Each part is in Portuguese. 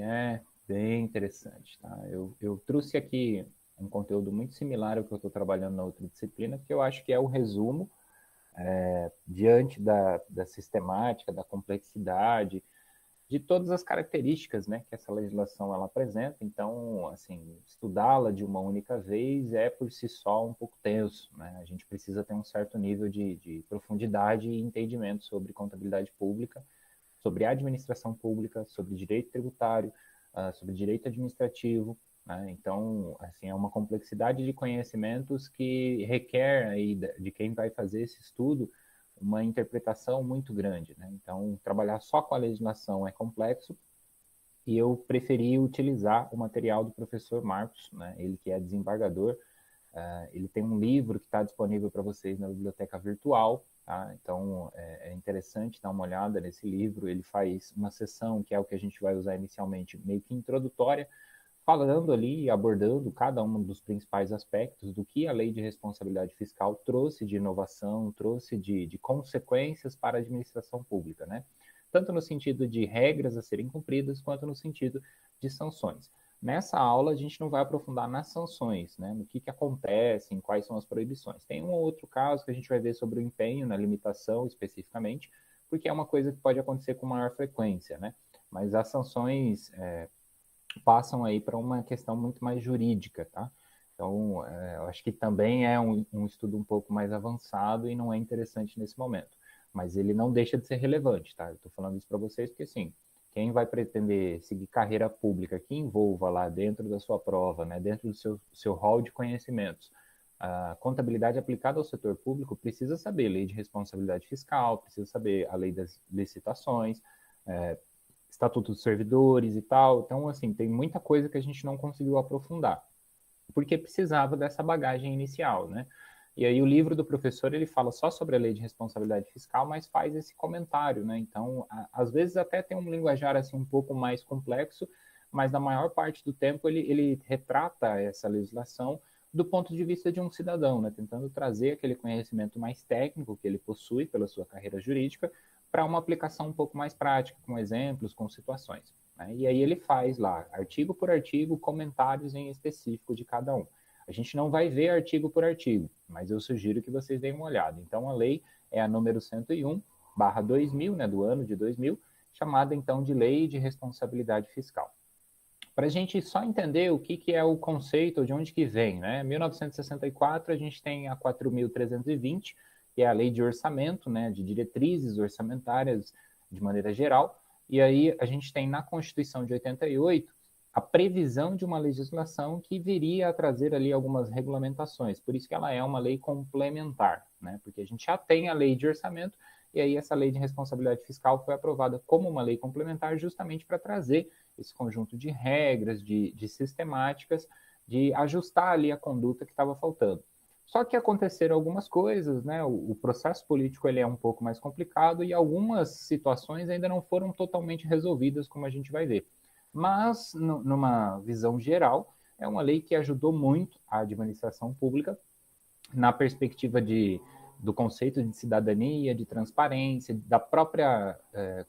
é bem interessante, tá? Eu trouxe aqui um conteúdo muito similar ao que eu estou trabalhando na outra disciplina, porque eu acho que é o resumo, diante da sistemática, da complexidade, de todas as características, né, que essa legislação ela apresenta. Então, assim, estudá-la de uma única vez é por si só um pouco tenso, né? A gente precisa ter um certo nível de profundidade e entendimento sobre contabilidade pública, sobre administração pública, sobre direito tributário, sobre direito administrativo, né? Então, assim, é uma complexidade de conhecimentos que requer aí de quem vai fazer esse estudo uma interpretação muito grande, né? Então, trabalhar só com a legislação é complexo, e eu preferi utilizar o material do professor Marcos, né? Ele que é desembargador. Ele tem um livro que está disponível para vocês na biblioteca virtual, tá? Então é interessante dar uma olhada nesse livro. Ele faz uma sessão que é o que a gente vai usar inicialmente, meio que introdutória, falando ali e abordando cada um dos principais aspectos do que a lei de responsabilidade fiscal trouxe de inovação, trouxe de consequências para a administração pública, né? Tanto no sentido de regras a serem cumpridas, quanto no sentido de sanções. Nessa aula, a gente não vai aprofundar nas sanções, né? No que acontece, em quais são as proibições. Tem um ou outro caso que a gente vai ver sobre o empenho na limitação especificamente, porque é uma coisa que pode acontecer com maior frequência, né? Mas as sanções passam aí para uma questão muito mais jurídica, tá? Então, eu acho que também é um estudo um pouco mais avançado e não é interessante nesse momento. Mas ele não deixa de ser relevante, tá? Eu estou falando isso para vocês porque, assim, quem vai pretender seguir carreira pública que envolva lá dentro da sua prova, né, dentro do seu hall de conhecimentos, a contabilidade aplicada ao setor público precisa saber lei de responsabilidade fiscal, precisa saber a lei das licitações, estatuto dos servidores e tal. Então, assim, tem muita coisa que a gente não conseguiu aprofundar, porque precisava dessa bagagem inicial, né? E aí o livro do professor, ele fala só sobre a lei de responsabilidade fiscal, mas faz esse comentário, né? Então, às vezes até tem um linguajar assim um pouco mais complexo, mas na maior parte do tempo ele retrata essa legislação do ponto de vista de um cidadão, né? Tentando trazer aquele conhecimento mais técnico que ele possui pela sua carreira jurídica para uma aplicação um pouco mais prática, com exemplos, com situações, né? E aí ele faz lá, artigo por artigo, comentários em específico de cada um. A gente não vai ver artigo por artigo, mas eu sugiro que vocês deem uma olhada. Então, a lei é a número 101/2000, né, do ano de 2000, chamada então de Lei de Responsabilidade Fiscal. Para a gente só entender o que é o conceito, de onde que vem, né? 1964, a gente tem a 4.320, que é a Lei de Orçamento, né, de diretrizes orçamentárias de maneira geral, e aí a gente tem na Constituição de 88 a previsão de uma legislação que viria a trazer ali algumas regulamentações. Por isso que ela é uma lei complementar, né? Porque a gente já tem a lei de orçamento, e aí essa lei de responsabilidade fiscal foi aprovada como uma lei complementar justamente para trazer esse conjunto de regras, de sistemáticas, de ajustar ali a conduta que estava faltando. Só que aconteceram algumas coisas, né? O processo político ele é um pouco mais complicado e algumas situações ainda não foram totalmente resolvidas, como a gente vai ver. Mas, numa visão geral, é uma lei que ajudou muito a administração pública na perspectiva do conceito de cidadania, de transparência, da própria,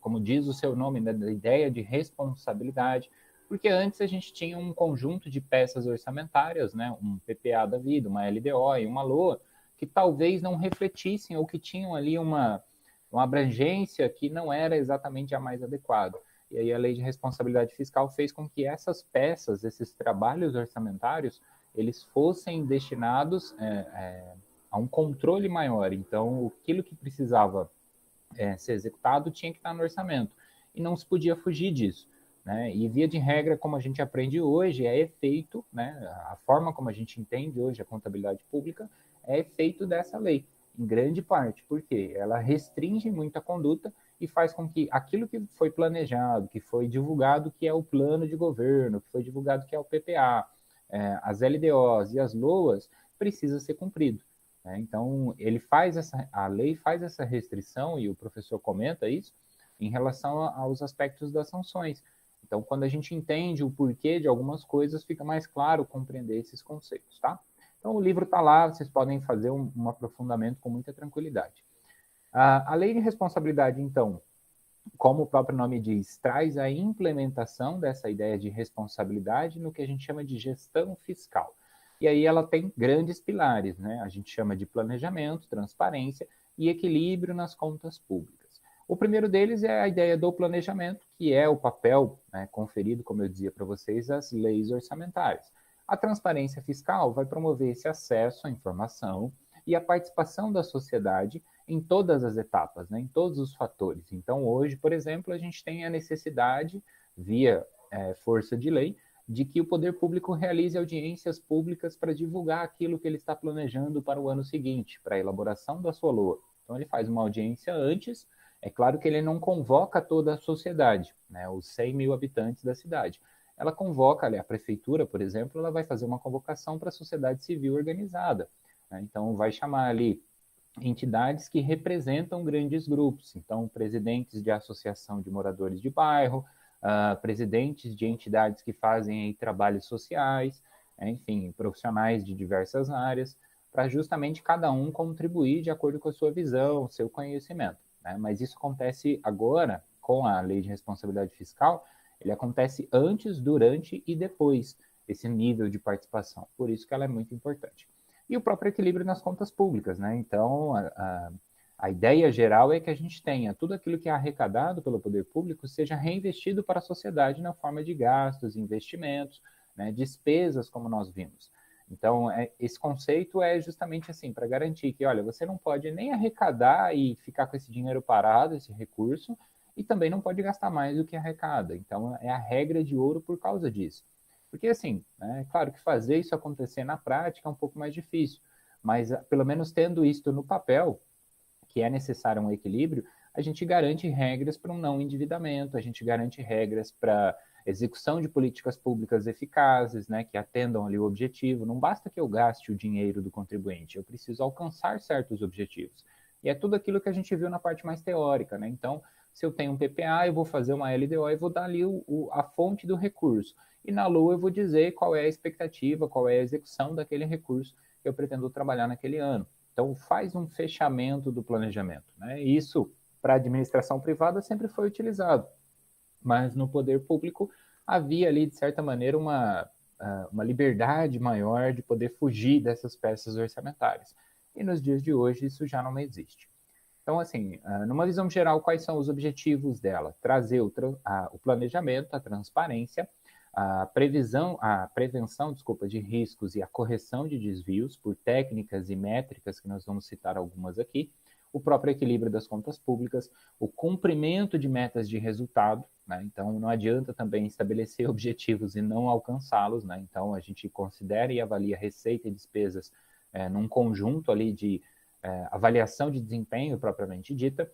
como diz o seu nome, né, da ideia de responsabilidade, porque antes a gente tinha um conjunto de peças orçamentárias, né, um PPA da vida, uma LDO e uma LOA, que talvez não refletissem ou que tinham ali uma abrangência que não era exatamente a mais adequada. E aí a lei de responsabilidade fiscal fez com que essas peças, esses trabalhos orçamentários, eles fossem destinados a um controle maior. Então, aquilo que precisava ser executado tinha que estar no orçamento. E não se podia fugir disso, né? E via de regra, como a gente aprende hoje, é efeito, né? A forma como a gente entende hoje a contabilidade pública é efeito dessa lei, em grande parte, porque ela restringe muito a conduta e faz com que aquilo que foi planejado, que foi divulgado, que é o plano de governo, que foi divulgado, que é o PPA, as LDOs e as LOAs, precisa ser cumprido, né? Então, a lei faz essa restrição, e o professor comenta isso, em relação aos aspectos das sanções. Então, quando a gente entende o porquê de algumas coisas, fica mais claro compreender esses conceitos, tá? Então, o livro está lá, vocês podem fazer um aprofundamento com muita tranquilidade. A lei de responsabilidade, então, como o próprio nome diz, traz a implementação dessa ideia de responsabilidade no que a gente chama de gestão fiscal. E aí ela tem grandes pilares, né? A gente chama de planejamento, transparência e equilíbrio nas contas públicas. O primeiro deles é a ideia do planejamento, que é o papel, né, conferido, como eu dizia para vocês, às leis orçamentárias. A transparência fiscal vai promover esse acesso à informação e a participação da sociedade em todas as etapas, né, em todos os fatores. Então, hoje, por exemplo, a gente tem a necessidade, via força de lei, de que o poder público realize audiências públicas para divulgar aquilo que ele está planejando para o ano seguinte, para a elaboração da sua LOA. Então, ele faz uma audiência antes. É claro que ele não convoca toda a sociedade, né, os 100 mil habitantes da cidade. Ela convoca, a prefeitura, por exemplo, ela vai fazer uma convocação para a sociedade civil organizada. Né? Então, vai chamar ali entidades que representam grandes grupos. Então, presidentes de associação de moradores de bairro, presidentes de entidades que fazem aí trabalhos sociais, enfim, profissionais de diversas áreas, para justamente cada um contribuir de acordo com a sua visão, seu conhecimento. Né? Mas isso acontece agora, com a Lei de Responsabilidade Fiscal, ele acontece antes, durante e depois esse nível de participação. Por isso que ela é muito importante. E o próprio equilíbrio nas contas públicas, né? Então, a ideia geral é que a gente tenha tudo aquilo que é arrecadado pelo poder público seja reinvestido para a sociedade na forma de gastos, investimentos, né, despesas, como nós vimos. Então, esse conceito é justamente assim, para garantir que, olha, você não pode nem arrecadar e ficar com esse dinheiro parado, esse recurso, e também não pode gastar mais do que arrecada. Então, é a regra de ouro por causa disso. Porque, assim, é claro que fazer isso acontecer na prática é um pouco mais difícil, mas pelo menos tendo isto no papel, que é necessário um equilíbrio, a gente garante regras para um não endividamento, a gente garante regras para execução de políticas públicas eficazes, né, que atendam ali o objetivo. Não basta que eu gaste o dinheiro do contribuinte, eu preciso alcançar certos objetivos. E é tudo aquilo que a gente viu na parte mais teórica, né? Então, se eu tenho um PPA, eu vou fazer uma LDO e vou dar ali a fonte do recurso. E na LOA eu vou dizer qual é a expectativa, qual é a execução daquele recurso que eu pretendo trabalhar naquele ano. Então, faz um fechamento do planejamento. Né? Isso, para a administração privada, sempre foi utilizado. Mas no poder público, havia ali, de certa maneira, uma liberdade maior de poder fugir dessas peças orçamentárias. E nos dias de hoje, isso já não existe. Então, assim, numa visão geral, quais são os objetivos dela? Trazer o planejamento, a transparência, a prevenção, de riscos e a correção de desvios por técnicas e métricas, que nós vamos citar algumas aqui, o próprio equilíbrio das contas públicas, o cumprimento de metas de resultado, né? Então não adianta também estabelecer objetivos e não alcançá-los, né? Então a gente considera e avalia receita e despesas num conjunto ali de avaliação de desempenho propriamente dita,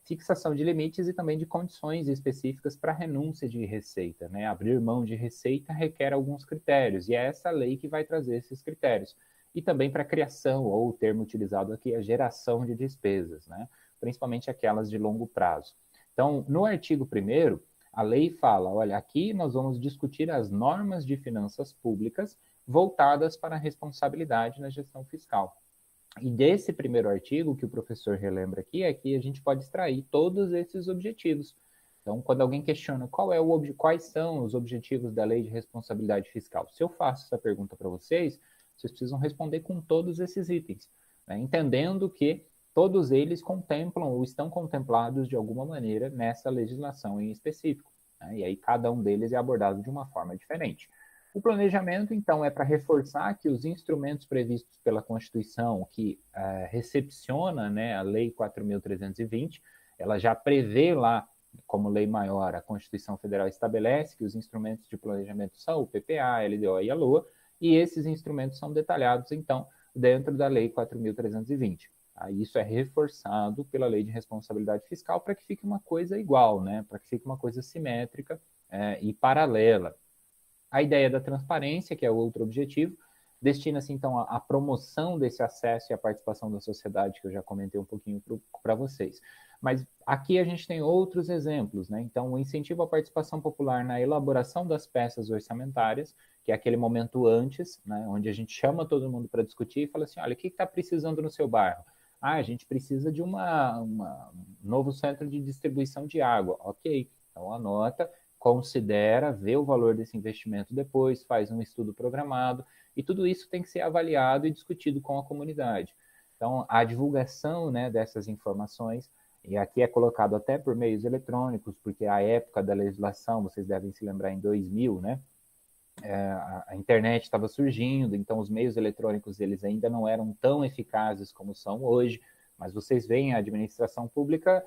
fixação de limites e também de condições específicas para renúncia de receita. Né? Abrir mão de receita requer alguns critérios, e é essa lei que vai trazer esses critérios. E também para a criação, ou o termo utilizado aqui é geração de despesas, né? Principalmente aquelas de longo prazo. Então, no artigo 1º, a lei fala, olha, aqui nós vamos discutir as normas de finanças públicas voltadas para a responsabilidade na gestão fiscal. E desse primeiro artigo, que o professor relembra aqui, é que a gente pode extrair todos esses objetivos. Então, quando alguém questiona quais são os objetivos da Lei de Responsabilidade Fiscal, se eu faço essa pergunta para vocês, vocês precisam responder com todos esses itens, né? Entendendo que todos eles contemplam ou estão contemplados de alguma maneira nessa legislação em específico. Né? E aí cada um deles é abordado de uma forma diferente. O planejamento, então, é para reforçar que os instrumentos previstos pela Constituição, que recepciona, né, a Lei 4.320, ela já prevê lá, como lei maior, a Constituição Federal estabelece que os instrumentos de planejamento são o PPA, a LDO e a LOA, e esses instrumentos são detalhados, então, dentro da Lei 4.320. Isso é reforçado pela Lei de Responsabilidade Fiscal para que fique uma coisa igual, né, para que fique uma coisa simétrica e paralela. A ideia da transparência, que é o outro objetivo, destina-se então à promoção desse acesso e à participação da sociedade, que eu já comentei um pouquinho para vocês. Mas aqui a gente tem outros exemplos, né? Então, o incentivo à participação popular na elaboração das peças orçamentárias, que é aquele momento antes, né, onde a gente chama todo mundo para discutir e fala assim, olha, o que está precisando no seu bairro? a gente precisa de um novo centro de distribuição de água. Ok, então anota, considera, vê o valor desse investimento depois, faz um estudo programado, e tudo isso tem que ser avaliado e discutido com a comunidade. Então, a divulgação, né, dessas informações, e aqui é colocado até por meios eletrônicos, porque a época da legislação, vocês devem se lembrar, em 2000, né, a internet estava surgindo, então os meios eletrônicos eles ainda não eram tão eficazes como são hoje, mas vocês veem a administração pública,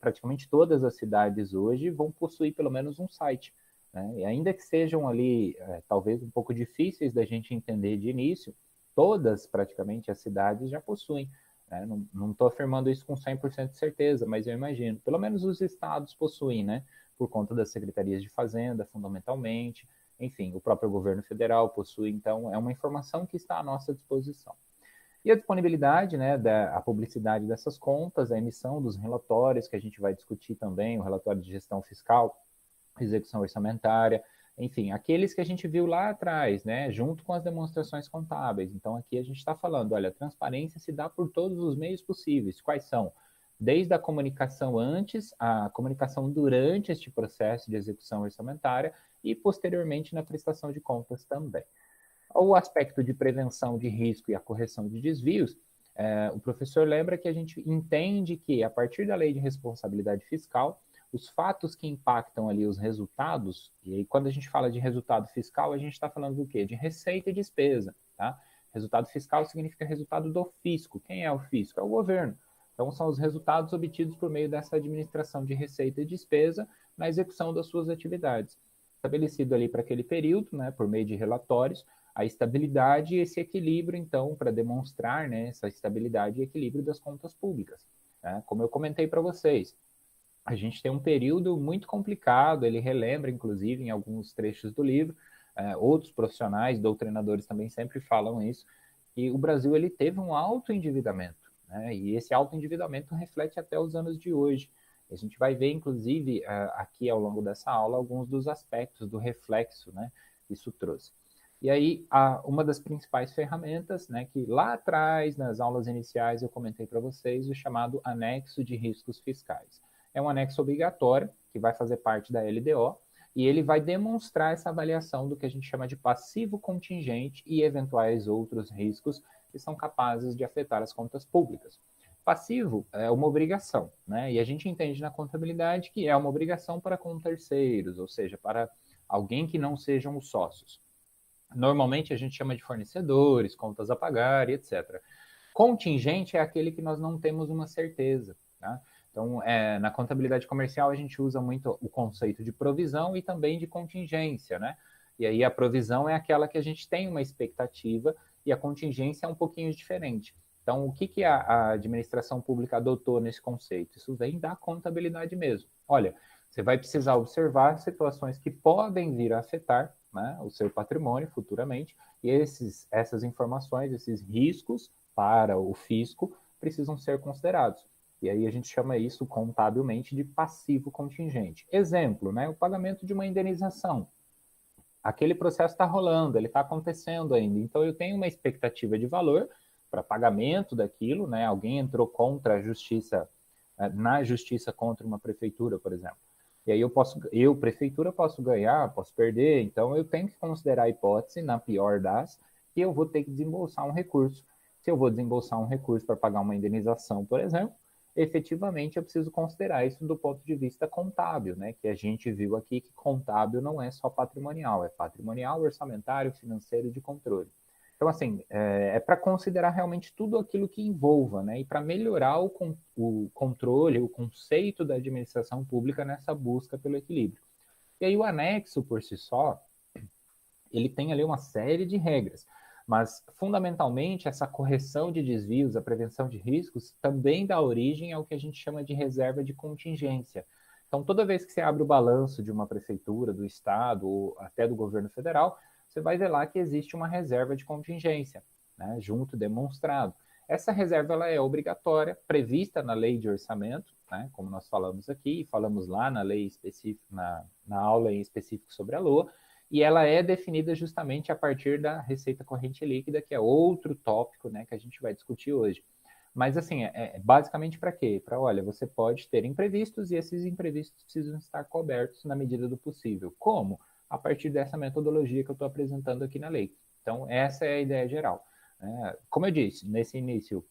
praticamente todas as cidades hoje vão possuir pelo menos um site, né? E ainda que sejam ali, talvez um pouco difíceis da gente entender de início, todas praticamente as cidades já possuem. Né? Não estou afirmando isso com 100% de certeza, mas eu imagino. Pelo menos os estados possuem, né? Por conta das secretarias de fazenda, fundamentalmente. Enfim, o próprio governo federal possui. Então, é uma informação que está à nossa disposição. E a disponibilidade, né, a publicidade dessas contas, a emissão dos relatórios, que a gente vai discutir também, o relatório de gestão fiscal, execução orçamentária, enfim, aqueles que a gente viu lá atrás, né, junto com as demonstrações contábeis. Então, aqui a gente está falando, olha, a transparência se dá por todos os meios possíveis. Quais são? Desde a comunicação antes, a comunicação durante este processo de execução orçamentária e, posteriormente, na prestação de contas também. O aspecto de prevenção de risco e a correção de desvios, o professor lembra que a gente entende que, a partir da lei de responsabilidade fiscal, os fatos que impactam ali os resultados, e aí quando a gente fala de resultado fiscal, a gente está falando do quê? De receita e despesa, tá? Resultado fiscal significa resultado do fisco. Quem é o fisco? É o governo. Então, são os resultados obtidos por meio dessa administração de receita e despesa na execução das suas atividades. Estabelecido ali para aquele período, né, por meio de relatórios, a estabilidade e esse equilíbrio, então, para demonstrar, né, essa estabilidade e equilíbrio das contas públicas. Né? Como eu comentei para vocês, a gente tem um período muito complicado, ele relembra, inclusive, em alguns trechos do livro, outros profissionais, doutrinadores também sempre falam isso, que o Brasil ele teve um alto endividamento, né? E esse alto endividamento reflete até os anos de hoje. A gente vai ver, inclusive, aqui ao longo dessa aula, alguns dos aspectos do reflexo, né, que isso trouxe. E aí, uma das principais ferramentas, né, que lá atrás, nas aulas iniciais, eu comentei para vocês, o chamado anexo de riscos fiscais. É um anexo obrigatório, que vai fazer parte da LDO, e ele vai demonstrar essa avaliação do que a gente chama de passivo contingente e eventuais outros riscos que são capazes de afetar as contas públicas. Passivo é uma obrigação, né? E a gente entende na contabilidade que é uma obrigação para com terceiros, ou seja, para alguém que não sejam os sócios. Normalmente a gente chama de fornecedores, contas a pagar e etc. Contingente é aquele que nós não temos uma certeza, tá? Então, na contabilidade comercial, a gente usa muito o conceito de provisão e também de contingência, né? E aí a provisão é aquela que a gente tem uma expectativa e a contingência é um pouquinho diferente. Então, o que a administração pública adotou nesse conceito? Isso vem da contabilidade mesmo. Olha, você vai precisar observar situações que podem vir a afetar, né, o seu patrimônio futuramente, e essas informações, esses riscos para o fisco precisam ser considerados. E aí a gente chama isso contabilmente de passivo contingente. Exemplo, né, o pagamento de uma indenização. Aquele processo está rolando, ele está acontecendo ainda. Então eu tenho uma expectativa de valor para pagamento daquilo, né? Alguém entrou contra a justiça, na justiça contra uma prefeitura, por exemplo. E aí prefeitura, posso ganhar, posso perder, então eu tenho que considerar a hipótese, na pior das, que eu vou ter que desembolsar um recurso. Se eu vou desembolsar um recurso para pagar uma indenização, por exemplo, efetivamente eu preciso considerar isso do ponto de vista contábil, né? Que a gente viu aqui que contábil não é só patrimonial, é patrimonial, orçamentário, financeiro e de controle. Então, assim, para considerar realmente tudo aquilo que envolva, né? E para melhorar o controle, o conceito da administração pública nessa busca pelo equilíbrio. E aí o anexo, por si só, ele tem ali uma série de regras. Mas, fundamentalmente, essa correção de desvios, a prevenção de riscos, também dá origem ao que a gente chama de reserva de contingência. Então, toda vez que você abre o balanço de uma prefeitura, do estado ou até do governo federal, você vai ver lá que existe uma reserva de contingência, né, junto demonstrado. Essa reserva ela é obrigatória, prevista na lei de orçamento, né, como nós falamos aqui, e falamos lá na lei específica, na aula em específico sobre a LOA, e ela é definida justamente a partir da receita corrente líquida, que é outro tópico, né, que a gente vai discutir hoje. Mas, assim, basicamente para quê? Para, olha, você pode ter imprevistos e esses imprevistos precisam estar cobertos na medida do possível. Como? A partir dessa metodologia que eu estou apresentando aqui na lei. Então, essa é a ideia geral. Como eu disse, nesse início,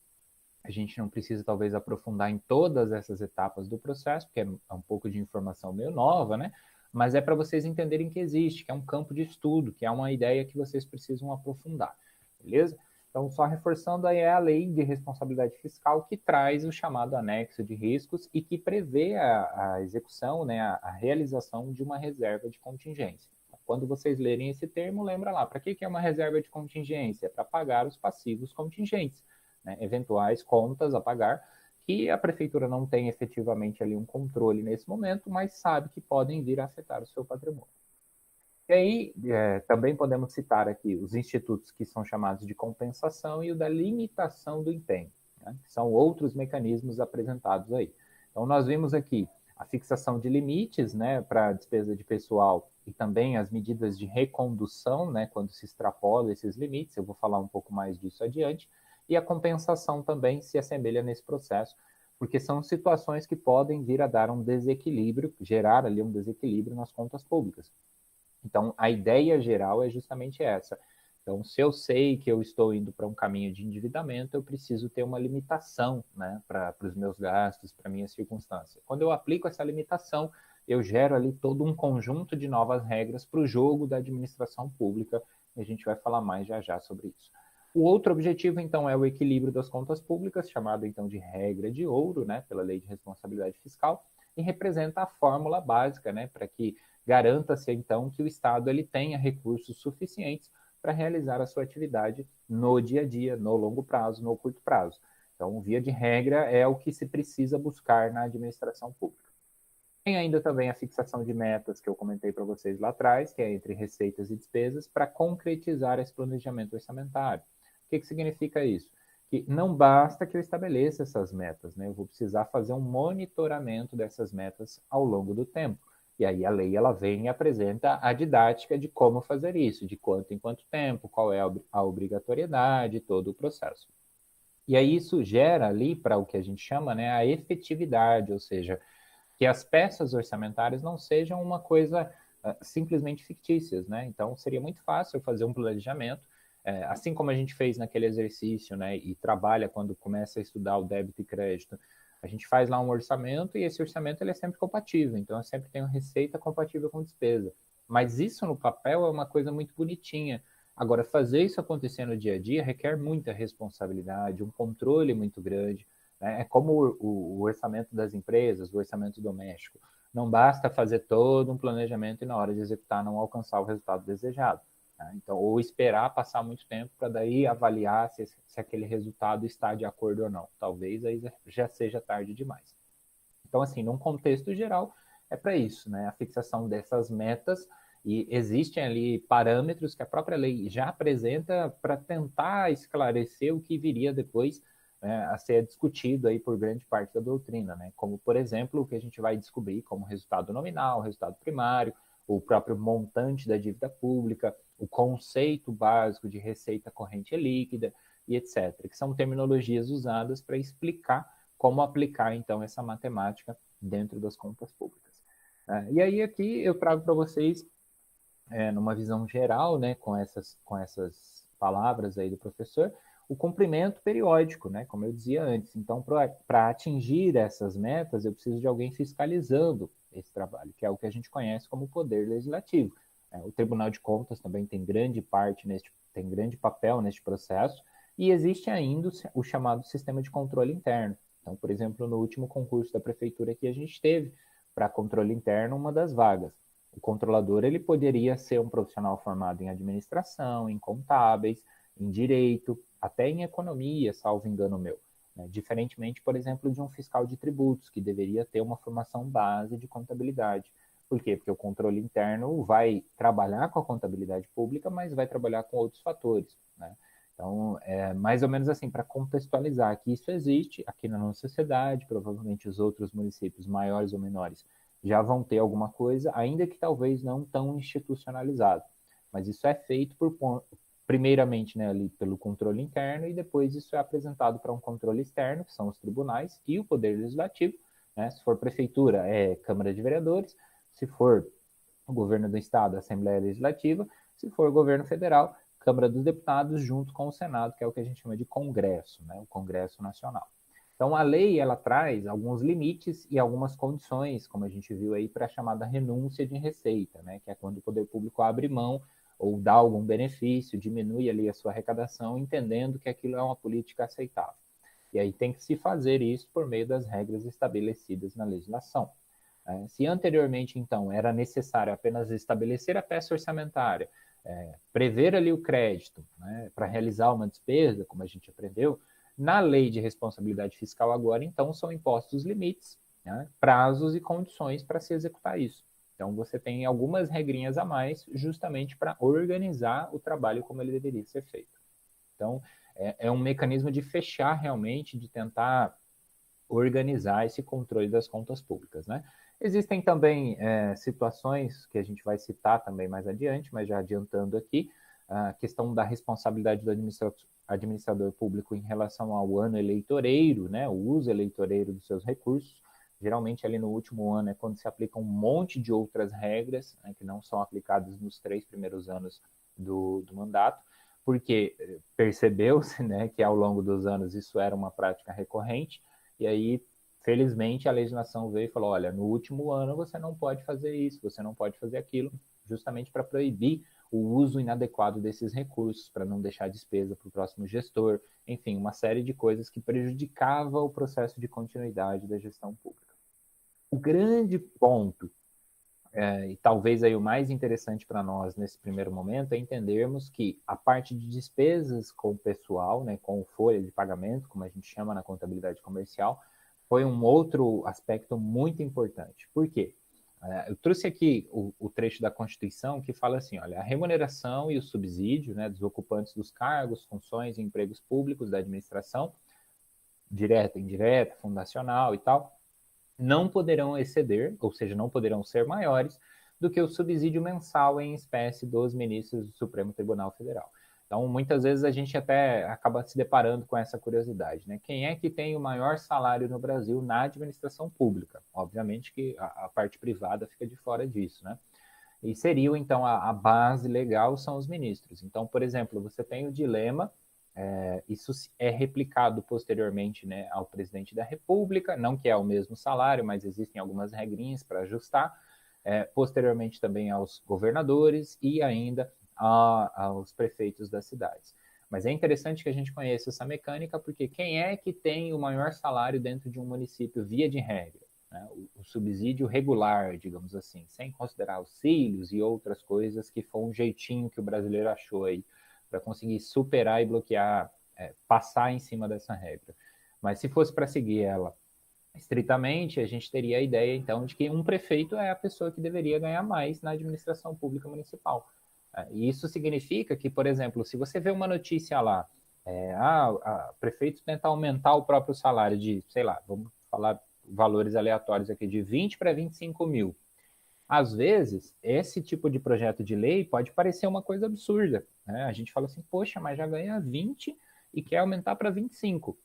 a gente não precisa, talvez, aprofundar em todas essas etapas do processo, porque é um pouco de informação meio nova, né? Mas é para vocês entenderem que existe, que é um campo de estudo, que é uma ideia que vocês precisam aprofundar, beleza? Então, só reforçando, aí é a lei de responsabilidade fiscal que traz o chamado anexo de riscos e que prevê a execução, né, a realização de uma reserva de contingência. Quando vocês lerem esse termo, lembra lá, para que é uma reserva de contingência? Para pagar os passivos contingentes, né, eventuais contas a pagar, que a prefeitura não tem efetivamente ali um controle nesse momento, mas sabe que podem vir a afetar o seu patrimônio. E aí, também podemos citar aqui os institutos que são chamados de compensação e o da limitação do empenho, né, que são outros mecanismos apresentados aí. Então, nós vimos aqui a fixação de limites, né, para a despesa de pessoal e também as medidas de recondução, né, quando se extrapola esses limites, eu vou falar um pouco mais disso adiante, e a compensação também se assemelha nesse processo, porque são situações que podem vir a dar um desequilíbrio, gerar ali um desequilíbrio nas contas públicas. Então, a ideia geral é justamente essa. Então, se eu sei que eu estou indo para um caminho de endividamento, eu preciso ter uma limitação, né, para os meus gastos, para minhas circunstâncias. Quando eu aplico essa limitação, eu gero ali todo um conjunto de novas regras para o jogo da administração pública, e a gente vai falar mais já já sobre isso. O outro objetivo, então, é o equilíbrio das contas públicas, chamado, então, de regra de ouro, né, pela Lei de Responsabilidade Fiscal, e representa a fórmula básica, né, para que garanta-se, então, que o Estado ele tenha recursos suficientes para realizar a sua atividade no dia a dia, no longo prazo, no curto prazo. Então, via de regra, é o que se precisa buscar na administração pública. Tem ainda também a fixação de metas que eu comentei para vocês lá atrás, que é entre receitas e despesas, para concretizar esse planejamento orçamentário. O que significa isso? Que não basta que eu estabeleça essas metas, né? Eu vou precisar fazer um monitoramento dessas metas ao longo do tempo. E aí a lei ela vem e apresenta a didática de como fazer isso, de quanto em quanto tempo, qual é a obrigatoriedade, todo o processo. E aí isso gera ali para o que a gente chama, né, a efetividade, ou seja, que as peças orçamentárias não sejam uma coisa simplesmente fictícias, né? Então seria muito fácil fazer um planejamento, assim como a gente fez naquele exercício, né, e trabalha quando começa a estudar o débito e crédito. A gente faz lá um orçamento e esse orçamento ele é sempre compatível, então eu sempre tenho receita compatível com despesa. Mas isso no papel é uma coisa muito bonitinha. Agora, fazer isso acontecer no dia a dia requer muita responsabilidade, um controle muito grande, né? É como o orçamento das empresas, o orçamento doméstico. Não basta fazer todo um planejamento e na hora de executar não alcançar o resultado desejado. Né? Então, ou esperar passar muito tempo para daí avaliar se aquele resultado está de acordo ou não. Talvez aí já seja tarde demais. Então, assim, num contexto geral, é para isso, né? A fixação dessas metas e existem ali parâmetros que a própria lei já apresenta para tentar esclarecer o que viria depois, né, a ser discutido aí por grande parte da doutrina, né? Como, por exemplo, o que a gente vai descobrir como resultado nominal, resultado primário, o próprio montante da dívida pública, o conceito básico de receita corrente líquida e etc., que são terminologias usadas para explicar como aplicar, então, essa matemática dentro das contas públicas. E aí aqui eu trago para vocês, numa visão geral, né, com essas palavras aí do professor, o cumprimento periódico, né, como eu dizia antes. Então, para atingir essas metas, eu preciso de alguém fiscalizando esse trabalho, que é o que a gente conhece como poder legislativo. O Tribunal de Contas também tem grande tem grande papel neste processo, e existe ainda o chamado sistema de controle interno. Então, por exemplo, no último concurso da prefeitura que a gente teve para controle interno, uma das vagas. O controlador ele poderia ser um profissional formado em administração, em contábeis, em direito, até em economia, salvo engano meu. Né? Diferentemente, por exemplo, de um fiscal de tributos, que deveria ter uma formação base de contabilidade. Por quê? Porque o controle interno vai trabalhar com a contabilidade pública, mas vai trabalhar com outros fatores. Né? Então, é mais ou menos assim, para contextualizar que isso existe aqui na nossa sociedade, provavelmente os outros municípios maiores ou menores já vão ter alguma coisa, ainda que talvez não tão institucionalizado. Mas isso é feito primeiramente, né, ali pelo controle interno, e depois isso é apresentado para um controle externo, que são os tribunais, e o Poder Legislativo, né? Se for prefeitura, é Câmara de Vereadores; se for o governo do Estado, Assembleia Legislativa; se for governo federal, Câmara dos Deputados, junto com o Senado, que é o que a gente chama de Congresso, né? O Congresso Nacional. Então, a lei, ela traz alguns limites e algumas condições, como a gente viu aí, para a chamada renúncia de receita, né? Que é quando o poder público abre mão ou dá algum benefício, diminui ali a sua arrecadação, entendendo que aquilo é uma política aceitável. E aí tem que se fazer isso por meio das regras estabelecidas na legislação. Se anteriormente, então, era necessário apenas estabelecer a peça orçamentária, prever ali o crédito, né, para realizar uma despesa, como a gente aprendeu, na lei de responsabilidade fiscal agora, então, são impostos limites, né, prazos e condições para se executar isso. Então, você tem algumas regrinhas a mais justamente para organizar o trabalho como ele deveria ser feito. Então, é um mecanismo de fechar realmente, de tentar organizar esse controle das contas públicas, né? Existem também situações que a gente vai citar também mais adiante, mas já adiantando aqui, a questão da responsabilidade do administrador público em relação ao ano eleitoreiro, né? O uso eleitoreiro dos seus recursos. Geralmente, ali no último ano é quando se aplica um monte de outras regras, né, que não são aplicadas nos 3 primeiros anos do mandato, porque percebeu-se, né, que ao longo dos anos isso era uma prática recorrente, e aí, felizmente, a legislação veio e falou: olha, no último ano você não pode fazer isso, você não pode fazer aquilo, justamente para proibir o uso inadequado desses recursos, para não deixar despesa para o próximo gestor, enfim, uma série de coisas que prejudicava o processo de continuidade da gestão pública. O grande ponto, e talvez aí o mais interessante para nós nesse primeiro momento, é entendermos que a parte de despesas com o pessoal, né, com folha de pagamento, como a gente chama na contabilidade comercial, foi um outro aspecto muito importante. Por quê? Eu trouxe aqui o trecho da Constituição que fala assim: olha, a remuneração e o subsídio, né, dos ocupantes dos cargos, funções e empregos públicos da administração, direta, indireta, fundacional e tal, não poderão exceder, ou seja, não poderão ser maiores do que o subsídio mensal em espécie dos ministros do Supremo Tribunal Federal. Então, muitas vezes a gente até acaba se deparando com essa curiosidade, né? Quem é que tem o maior salário no Brasil na administração pública? Obviamente que a parte privada fica de fora disso, né? E seriam, então, a base legal são os ministros. Então, por exemplo, você tem o dilema, isso é replicado posteriormente, né, ao presidente da República, não que é o mesmo salário, mas existem algumas regrinhas para ajustar, posteriormente também aos governadores e ainda aos prefeitos das cidades. Mas é interessante que a gente conheça essa mecânica, porque quem é que tem o maior salário dentro de um município, via de regra? Né? O subsídio regular, digamos assim, sem considerar auxílios e outras coisas, que foi um jeitinho que o brasileiro achou aí para conseguir superar e bloquear, passar em cima dessa regra. Mas se fosse para seguir ela estritamente, a gente teria a ideia, então, de que um prefeito é a pessoa que deveria ganhar mais na administração pública municipal. E isso significa que, por exemplo, se você vê uma notícia lá, o prefeito tenta aumentar o próprio salário de, sei lá, vamos falar valores aleatórios aqui, de 20 para 25 mil. Às vezes, esse tipo de projeto de lei pode parecer uma coisa absurda, né? A gente fala assim: poxa, mas já ganha 20 e quer aumentar para 25.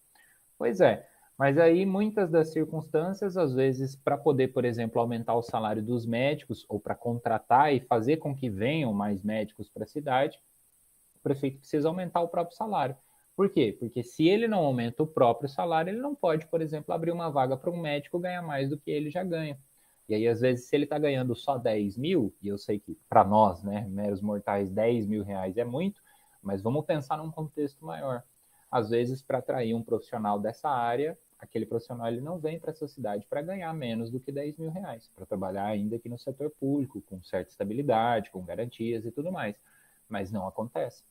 Pois é, mas aí muitas das circunstâncias, às vezes, para poder, por exemplo, aumentar o salário dos médicos ou para contratar e fazer com que venham mais médicos para a cidade, o prefeito precisa aumentar o próprio salário. Por quê? Porque se ele não aumenta o próprio salário, ele não pode, por exemplo, abrir uma vaga para um médico ganhar mais do que ele já ganha. E aí, às vezes, se ele está ganhando só 10 mil, e eu sei que para nós, né, meros mortais, 10 mil reais é muito, mas vamos pensar num contexto maior. Às vezes, para atrair um profissional dessa área, aquele profissional ele não vem para essa cidade para ganhar menos do que 10 mil reais, para trabalhar ainda aqui no setor público, com certa estabilidade, com garantias e tudo mais. Mas não acontece.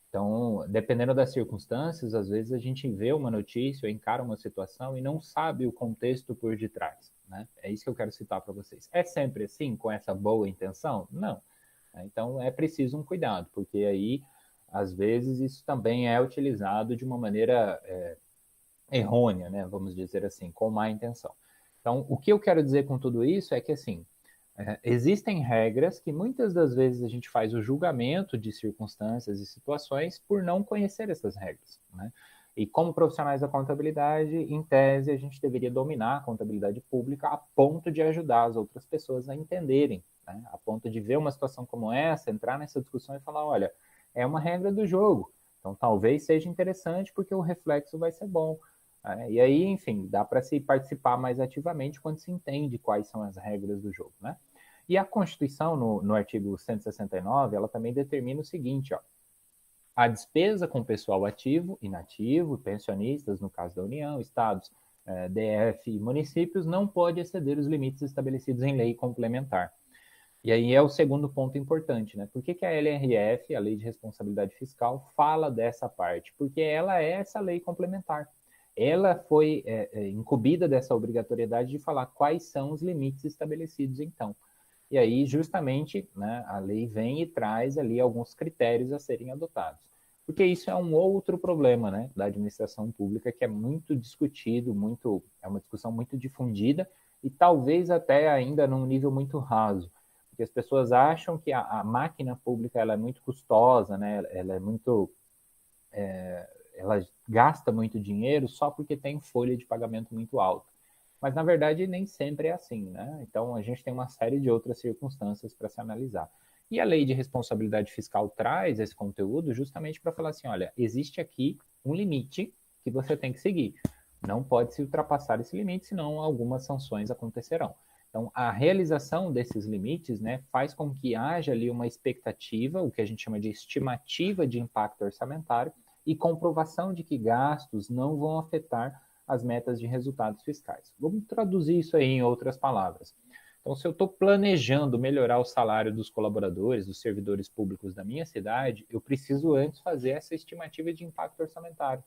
Então, dependendo das circunstâncias, às vezes a gente vê uma notícia ou encara uma situação e não sabe o contexto por detrás, né? É isso que eu quero citar para vocês. É sempre assim, com essa boa intenção? Não. Então, é preciso um cuidado, porque aí, às vezes, isso também é utilizado de uma maneira errônea, né? Vamos dizer assim, com má intenção. Então, o que eu quero dizer com tudo isso é que, assim, Existem regras que muitas das vezes a gente faz o julgamento de circunstâncias e situações por não conhecer essas regras, né? E como profissionais da contabilidade, em tese, a gente deveria dominar a contabilidade pública a ponto de ajudar as outras pessoas a entenderem, né? A ponto de ver uma situação como essa, entrar nessa discussão e falar, olha, é uma regra do jogo, então talvez seja interessante porque o reflexo vai ser bom. E aí, enfim, dá para se participar mais ativamente quando se entende quais são as regras do jogo, né? E a Constituição, no artigo 169, ela também determina o seguinte, ó, a despesa com pessoal ativo, inativo, pensionistas, no caso da União, estados, DF e municípios, não pode exceder os limites estabelecidos em lei complementar. E aí é o segundo ponto importante, né? Por que a LRF, a Lei de Responsabilidade Fiscal, fala dessa parte? Porque ela é essa lei complementar. Ela foi incumbida dessa obrigatoriedade de falar quais são os limites estabelecidos, então. E aí, justamente, né, a lei vem e traz ali alguns critérios a serem adotados. Porque isso é um outro problema, né, da administração pública que é muito discutido, é uma discussão muito difundida e talvez até ainda num nível muito raso. Porque as pessoas acham que a máquina pública ela é muito custosa, né, ela é muito... ela gasta muito dinheiro só porque tem folha de pagamento muito alta. Mas, na verdade, nem sempre é assim, né? Então, a gente tem uma série de outras circunstâncias para se analisar. E a lei de responsabilidade fiscal traz esse conteúdo justamente para falar assim, olha, existe aqui um limite que você tem que seguir. Não pode se ultrapassar esse limite, senão algumas sanções acontecerão. Então, a realização desses limites, né, faz com que haja ali uma expectativa, o que a gente chama de estimativa de impacto orçamentário, e comprovação de que gastos não vão afetar as metas de resultados fiscais. Vamos traduzir isso aí em outras palavras. Então, se eu estou planejando melhorar o salário dos colaboradores, dos servidores públicos da minha cidade, eu preciso antes fazer essa estimativa de impacto orçamentário.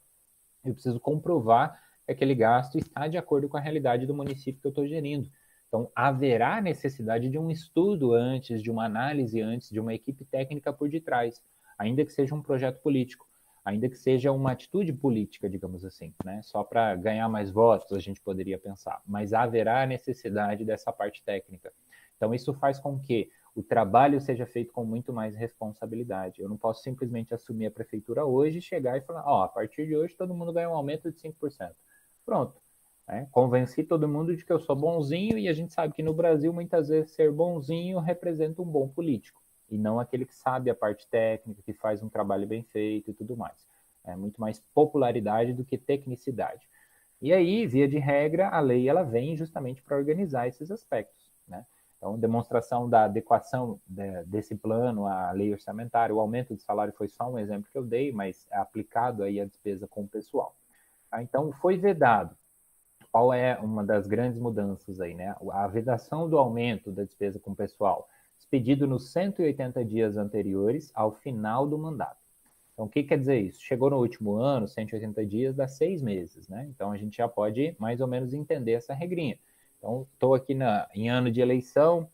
Eu preciso comprovar que aquele gasto está de acordo com a realidade do município que eu estou gerindo. Então, haverá necessidade de um estudo antes, de uma análise antes, de uma equipe técnica por detrás, ainda que seja um projeto político, ainda que seja uma atitude política, digamos assim, né? Só para ganhar mais votos, a gente poderia pensar, mas haverá necessidade dessa parte técnica. Então, isso faz com que o trabalho seja feito com muito mais responsabilidade. Eu não posso simplesmente assumir a prefeitura hoje e chegar e falar, ó, a partir de hoje todo mundo ganha um aumento de 5%. Pronto. Convenci todo mundo de que eu sou bonzinho e a gente sabe que no Brasil muitas vezes ser bonzinho representa um bom político e não aquele que sabe a parte técnica, que faz um trabalho bem feito e tudo mais. É muito mais popularidade do que tecnicidade. E aí, via de regra, a lei ela vem justamente para organizar esses aspectos, né? Então, demonstração da adequação desse plano à lei orçamentária, o aumento de salário foi só um exemplo que eu dei, mas é aplicado aí a despesa com o pessoal. Então, foi vedado. Qual é uma das grandes mudanças aí, né? A vedação do aumento da despesa com o pessoal, expedido nos 180 dias anteriores ao final do mandato. Então, o que quer dizer isso? Chegou no último ano, 180 dias dá 6 meses, né? Então, a gente já pode mais ou menos entender essa regrinha. Então, estou aqui em ano de eleição,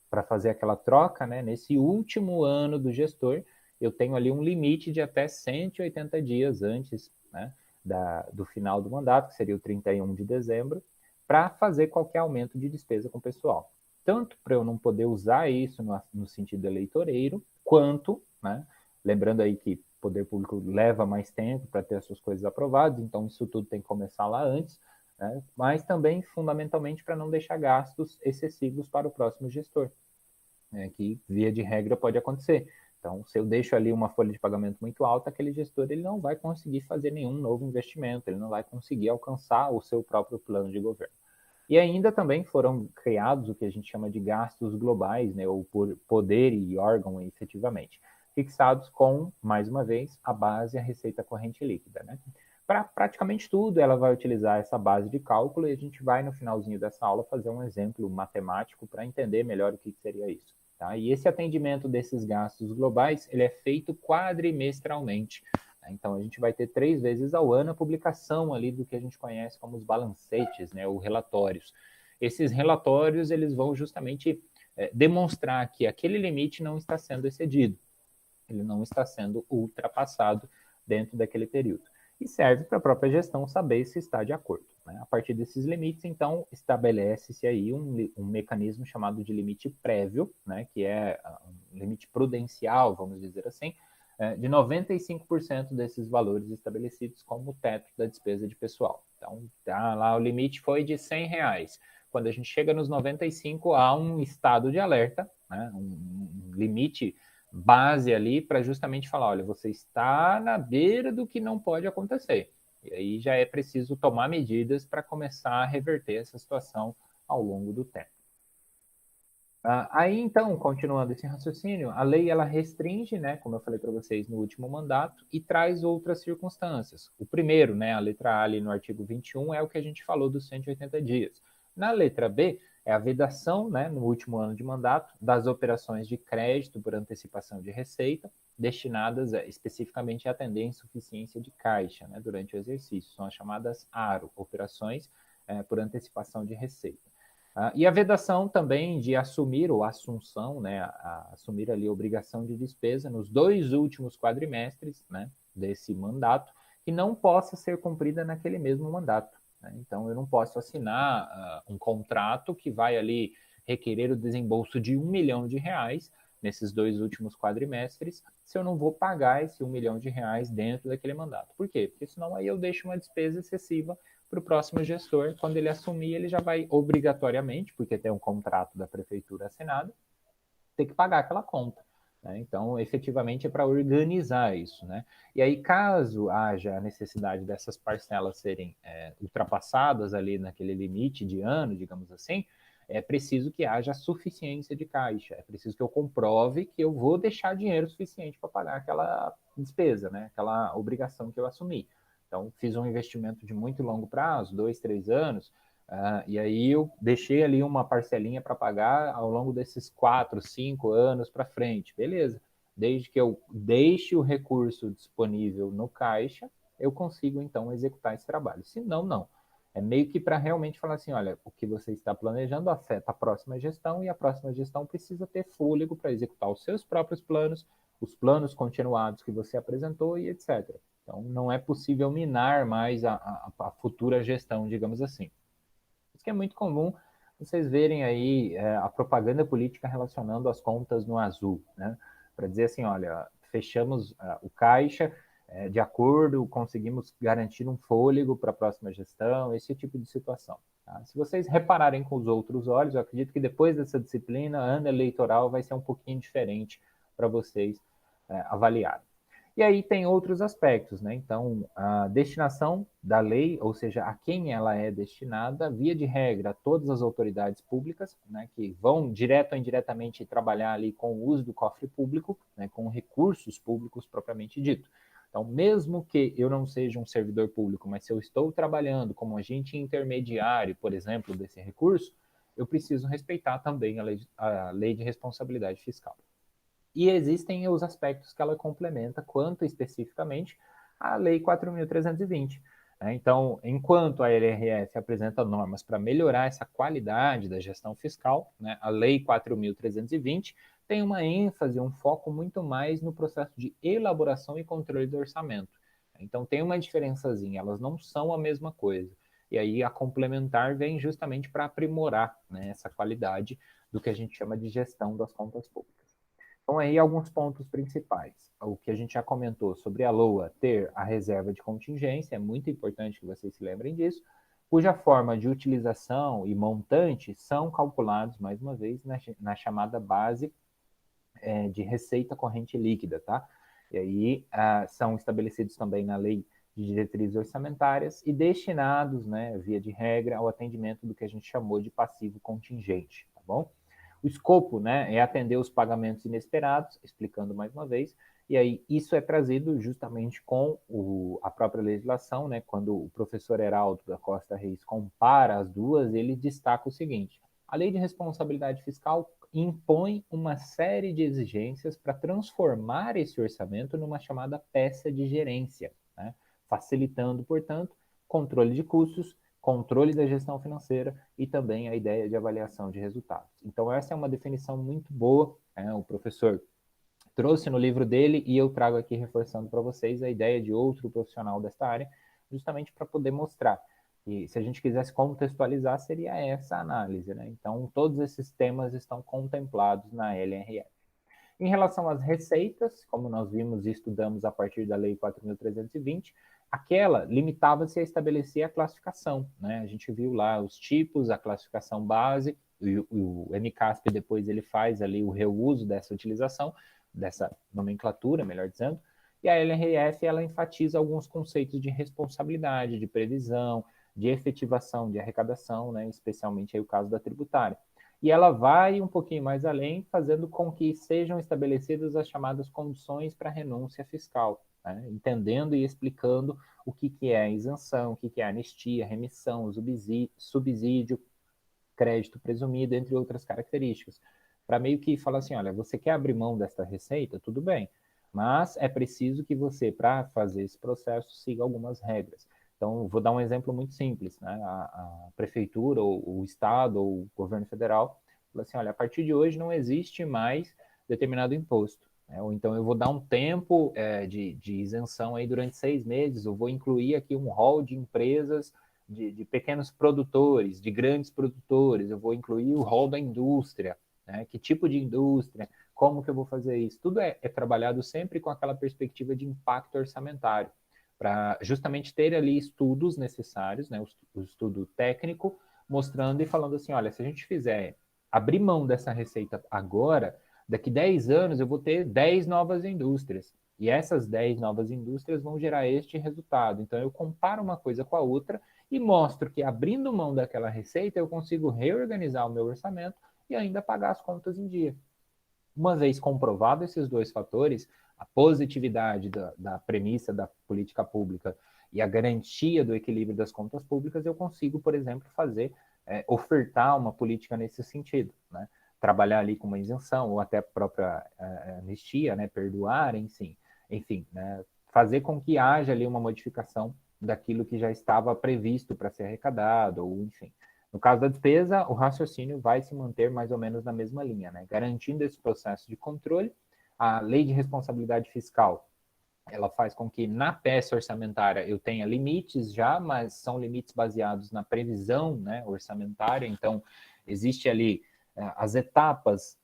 para fazer aquela troca, né? Nesse último ano do gestor, eu tenho ali um limite de até 180 dias antes, né? Do final do mandato, que seria o 31 de dezembro, para fazer qualquer aumento de despesa com o pessoal. Tanto para eu não poder usar isso no sentido eleitoreiro, quanto, né, lembrando aí que o poder público leva mais tempo para ter as suas coisas aprovadas, então isso tudo tem que começar lá antes, né, mas também, fundamentalmente, para não deixar gastos excessivos para o próximo gestor, né, que, via de regra, pode acontecer. Então, se eu deixo ali uma folha de pagamento muito alta, aquele gestor ele não vai conseguir fazer nenhum novo investimento, ele não vai conseguir alcançar o seu próprio plano de governo. E ainda também foram criados o que a gente chama de gastos globais, né, ou por poder e órgão efetivamente, fixados com, mais uma vez, a base e a receita corrente líquida, né? Para praticamente tudo, ela vai utilizar essa base de cálculo e a gente vai, no finalzinho dessa aula, fazer um exemplo matemático para entender melhor o que seria isso. Tá? E esse atendimento desses gastos globais, ele é feito quadrimestralmente. Tá? Então, a gente vai ter 3 vezes ao ano a publicação ali do que a gente conhece como os balancetes, né, ou relatórios. Esses relatórios, eles vão justamente demonstrar que aquele limite não está sendo excedido, ele não está sendo ultrapassado dentro daquele período. E serve para a própria gestão saber se está de acordo. né? A partir desses limites, então, estabelece-se aí um mecanismo chamado de limite prévio, né? Que é um limite prudencial, vamos dizer assim, de 95% desses valores estabelecidos como teto da despesa de pessoal. Então, tá lá, o limite foi de R$ 100. Quando a gente chega nos 95, há um estado de alerta, né? Um limite base ali para justamente falar, olha, você está na beira do que não pode acontecer. E aí já é preciso tomar medidas para começar a reverter essa situação ao longo do tempo. Aí, então, continuando esse raciocínio, a lei ela restringe, né, como eu falei para vocês no último mandato, e traz outras circunstâncias. O primeiro, né, a letra A ali no artigo 21, é o que a gente falou dos 180 dias. Na letra B, é a vedação, né, no último ano de mandato, das operações de crédito por antecipação de receita, destinadas especificamente a atender insuficiência de caixa, né, durante o exercício. São as chamadas ARO, operações por antecipação de receita. E a vedação também de assumir, ou assunção, né, assumir ali a obrigação de despesa nos 2 últimos quadrimestres, né, desse mandato, que não possa ser cumprida naquele mesmo mandato. Né? Então, eu não posso assinar um contrato que vai ali requerer o desembolso de R$ 1 milhão nesses 2 últimos quadrimestres, se eu não vou pagar esse R$ 1 milhão dentro daquele mandato. Por quê? Porque senão aí eu deixo uma despesa excessiva para o próximo gestor, quando ele assumir, ele já vai obrigatoriamente, porque tem um contrato da prefeitura assinado, ter que pagar aquela conta. Né? Então, efetivamente, é para organizar isso. Né? E aí, caso haja a necessidade dessas parcelas serem ultrapassadas ali naquele limite de ano, digamos assim, é preciso que haja suficiência de caixa, é preciso que eu comprove que eu vou deixar dinheiro suficiente para pagar aquela despesa, né? Aquela obrigação que eu assumi. Então, fiz um investimento de muito longo prazo, 2, 3 anos, e aí eu deixei ali uma parcelinha para pagar ao longo desses 4, 5 anos para frente. Beleza. Desde que eu deixe o recurso disponível no caixa, eu consigo, então, executar esse trabalho. Se não, não. É meio que para realmente falar assim, olha, o que você está planejando afeta a próxima gestão e a próxima gestão precisa ter fôlego para executar os seus próprios planos, os planos continuados que você apresentou e etc. Então, não é possível minar mais a futura gestão, digamos assim. Isso que é muito comum vocês verem aí a propaganda política relacionando as contas no azul, né? Para dizer assim, olha, fechamos o caixa de acordo, conseguimos garantir um fôlego para a próxima gestão, esse tipo de situação. Tá? Se vocês repararem com os outros olhos, eu acredito que depois dessa disciplina, ano eleitoral vai ser um pouquinho diferente para vocês avaliarem. E aí tem outros aspectos, né? Então, a destinação da lei, ou seja, a quem ela é destinada, via de regra, todas as autoridades públicas, né, que vão direto ou indiretamente trabalhar ali com o uso do cofre público, né, com recursos públicos propriamente dito. Então, mesmo que eu não seja um servidor público, mas se eu estou trabalhando como agente intermediário, por exemplo, desse recurso, eu preciso respeitar também a lei de responsabilidade fiscal. E existem os aspectos que ela complementa, quanto especificamente a Lei 4.320. Né? Então, enquanto a LRF apresenta normas para melhorar essa qualidade da gestão fiscal, né, a Lei 4.320 tem uma ênfase, um foco muito mais no processo de elaboração e controle do orçamento. Então, tem uma diferençazinha, elas não são a mesma coisa. E aí, a complementar vem justamente para aprimorar, né, essa qualidade do que a gente chama de gestão das contas públicas. Então, aí alguns pontos principais. O que a gente já comentou sobre a LOA ter a reserva de contingência, é muito importante que vocês se lembrem disso, cuja forma de utilização e montante são calculados, mais uma vez, na chamada base de receita corrente líquida, tá? E aí são estabelecidos também na lei de diretrizes orçamentárias e destinados, né, via de regra, ao atendimento do que a gente chamou de passivo contingente, tá bom? O escopo, né, é atender os pagamentos inesperados, explicando mais uma vez, e aí isso é trazido justamente com a própria legislação, né, quando o professor Heraldo da Costa Reis compara as duas, ele destaca o seguinte: a lei de responsabilidade fiscal impõe uma série de exigências para transformar esse orçamento numa chamada peça de gerência, né, facilitando, portanto, controle de custos, controle da gestão financeira e também a ideia de avaliação de resultados. Então, essa é uma definição muito boa, né? O professor trouxe no livro dele e eu trago aqui reforçando para vocês a ideia de outro profissional desta área, justamente para poder mostrar E se a gente quisesse contextualizar, seria essa análise, né? Então, todos esses temas estão contemplados na LRF. Em relação às receitas, como nós vimos e estudamos a partir da Lei 4.320, aquela limitava-se a estabelecer a classificação, né? A gente viu lá os tipos, a classificação base, o MCASP depois ele faz ali o reuso dessa utilização, dessa nomenclatura, melhor dizendo, e a LRF ela enfatiza alguns conceitos de responsabilidade, de previsão, de efetivação, de arrecadação, né? Especialmente aí o caso da tributária. E ela vai um pouquinho mais além, fazendo com que sejam estabelecidas as chamadas condições para renúncia fiscal, né? Entendendo e explicando o que é a isenção, o que é a anistia, remissão, subsídio, crédito presumido, entre outras características. Para meio que falar assim, olha, você quer abrir mão desta receita? Tudo bem, mas é preciso que você, para fazer esse processo, siga algumas regras. Então, vou dar um exemplo muito simples, né? A prefeitura, ou o estado, ou o governo federal, fala assim, olha, a partir de hoje não existe mais determinado imposto, né? Ou então eu vou dar um tempo de isenção aí durante 6 meses, eu vou incluir aqui um rol de empresas de pequenos produtores, de grandes produtores, eu vou incluir o rol da indústria, né? Que tipo de indústria, como que eu vou fazer isso? Tudo é trabalhado sempre com aquela perspectiva de impacto orçamentário, para justamente ter ali estudos necessários, né? O estudo técnico, mostrando e falando assim, olha, se a gente fizer abrir mão dessa receita agora, daqui 10 anos eu vou ter 10 novas indústrias. E essas 10 novas indústrias vão gerar este resultado. Então, eu comparo uma coisa com a outra e mostro que abrindo mão daquela receita eu consigo reorganizar o meu orçamento e ainda pagar as contas em dia. Uma vez comprovado esses dois fatores, a positividade da premissa da política pública e a garantia do equilíbrio das contas públicas, eu consigo, por exemplo, ofertar uma política nesse sentido, né? Trabalhar ali com uma isenção ou até a própria anistia, né? Perdoar, enfim, né? Fazer com que haja ali uma modificação daquilo que já estava previsto para ser arrecadado, ou enfim. No caso da despesa, o raciocínio vai se manter mais ou menos na mesma linha, né? Garantindo esse processo de controle. A lei de responsabilidade fiscal, ela faz com que na peça orçamentária eu tenha limites já, mas são limites baseados na previsão, né, orçamentária. Então, existe ali as etapas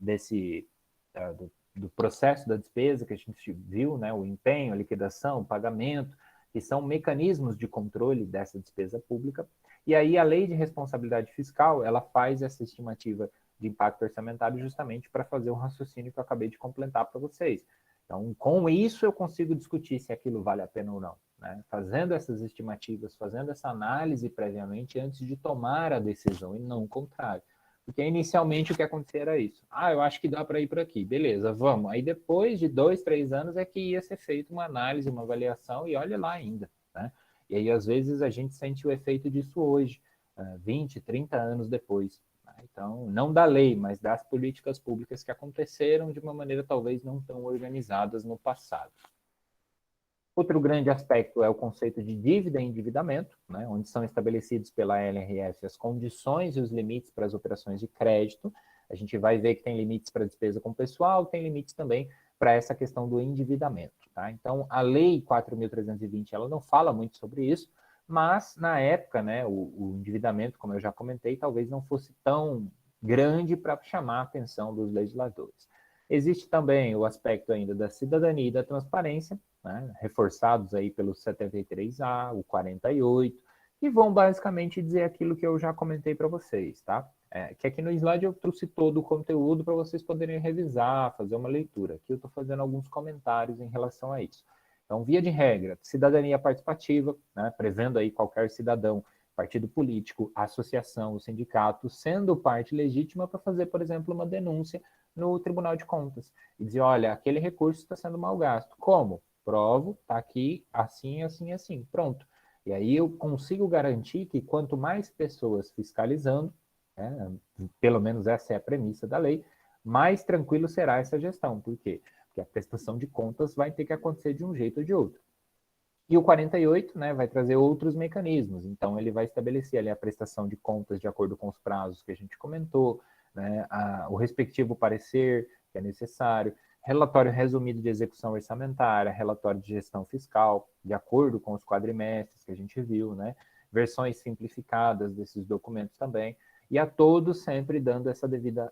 do processo da despesa que a gente viu, né, o empenho, a liquidação, o pagamento, que são mecanismos de controle dessa despesa pública. E aí a lei de responsabilidade fiscal, ela faz essa estimativa de impacto orçamentário justamente para fazer o raciocínio que eu acabei de completar para vocês. Então, com isso eu consigo discutir se aquilo vale a pena ou não, né? Fazendo essas estimativas, fazendo essa análise previamente antes de tomar a decisão e não o contrário. Porque inicialmente o que acontecia era isso. Ah, eu acho que dá para ir por aqui. Beleza, vamos. Aí depois de 2, 3 anos é que ia ser feita uma análise, uma avaliação e olha lá ainda, né? E aí às vezes a gente sente o efeito disso hoje, 20, 30 anos depois. Então, não da lei, mas das políticas públicas que aconteceram de uma maneira talvez não tão organizadas no passado. Outro grande aspecto é o conceito de dívida e endividamento, né, onde são estabelecidos pela LRF as condições e os limites para as operações de crédito. A gente vai ver que tem limites para despesa com pessoal, tem limites também para essa questão do endividamento. Tá? Então, a Lei 4.320 ela não fala muito sobre isso, mas na época, né, o endividamento, como eu já comentei, talvez não fosse tão grande para chamar a atenção dos legisladores. Existe também o aspecto ainda da cidadania e da transparência, né, reforçados aí pelos 73A, o 48, que vão basicamente dizer aquilo que eu já comentei para vocês, tá? Que aqui no slide eu trouxe todo o conteúdo para vocês poderem revisar, fazer uma leitura. Aqui eu estou fazendo alguns comentários em relação a isso. Então, via de regra, cidadania participativa, né, prevendo aí qualquer cidadão, partido político, associação, sindicato, sendo parte legítima para fazer, por exemplo, uma denúncia no Tribunal de Contas e dizer, olha, aquele recurso está sendo mal gasto. Como? Provo, está aqui, assim, assim, assim, pronto. E aí eu consigo garantir que quanto mais pessoas fiscalizando, né, pelo menos essa é a premissa da lei, mais tranquilo será essa gestão. Por quê? Porque a prestação de contas vai ter que acontecer de um jeito ou de outro. E o 48, né, vai trazer outros mecanismos. Então, ele vai estabelecer ali a prestação de contas de acordo com os prazos que a gente comentou, né, o respectivo parecer que é necessário, relatório resumido de execução orçamentária, relatório de gestão fiscal, de acordo com os quadrimestres que a gente viu, né, versões simplificadas desses documentos também, e a todos sempre dando essa devida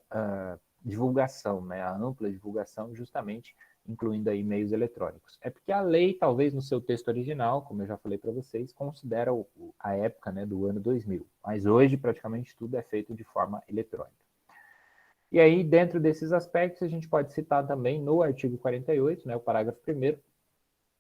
divulgação, né, a ampla divulgação, justamente incluindo aí meios eletrônicos. É porque a lei, talvez no seu texto original, como eu já falei para vocês, considera a época, né, do ano 2000, mas hoje praticamente tudo é feito de forma eletrônica. E aí, dentro desses aspectos, a gente pode citar também no artigo 48, né, o parágrafo 1º,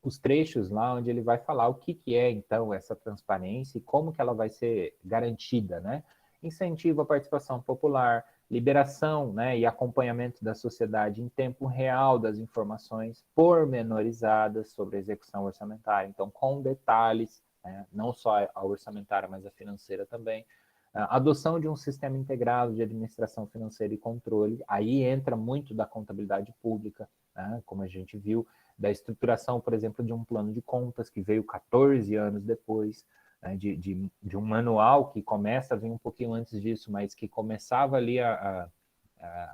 os trechos lá onde ele vai falar o que é, então, essa transparência e como que ela vai ser garantida, né? Incentivo à participação popular, liberação, né, e acompanhamento da sociedade em tempo real das informações pormenorizadas sobre a execução orçamentária, então com detalhes, né, não só a orçamentária, mas a financeira também. A adoção de um sistema integrado de administração financeira e controle, aí entra muito da contabilidade pública, né, como a gente viu, da estruturação, por exemplo, de um plano de contas que veio 14 anos depois, né, de um manual que começa a vir um pouquinho antes disso, mas que começava ali a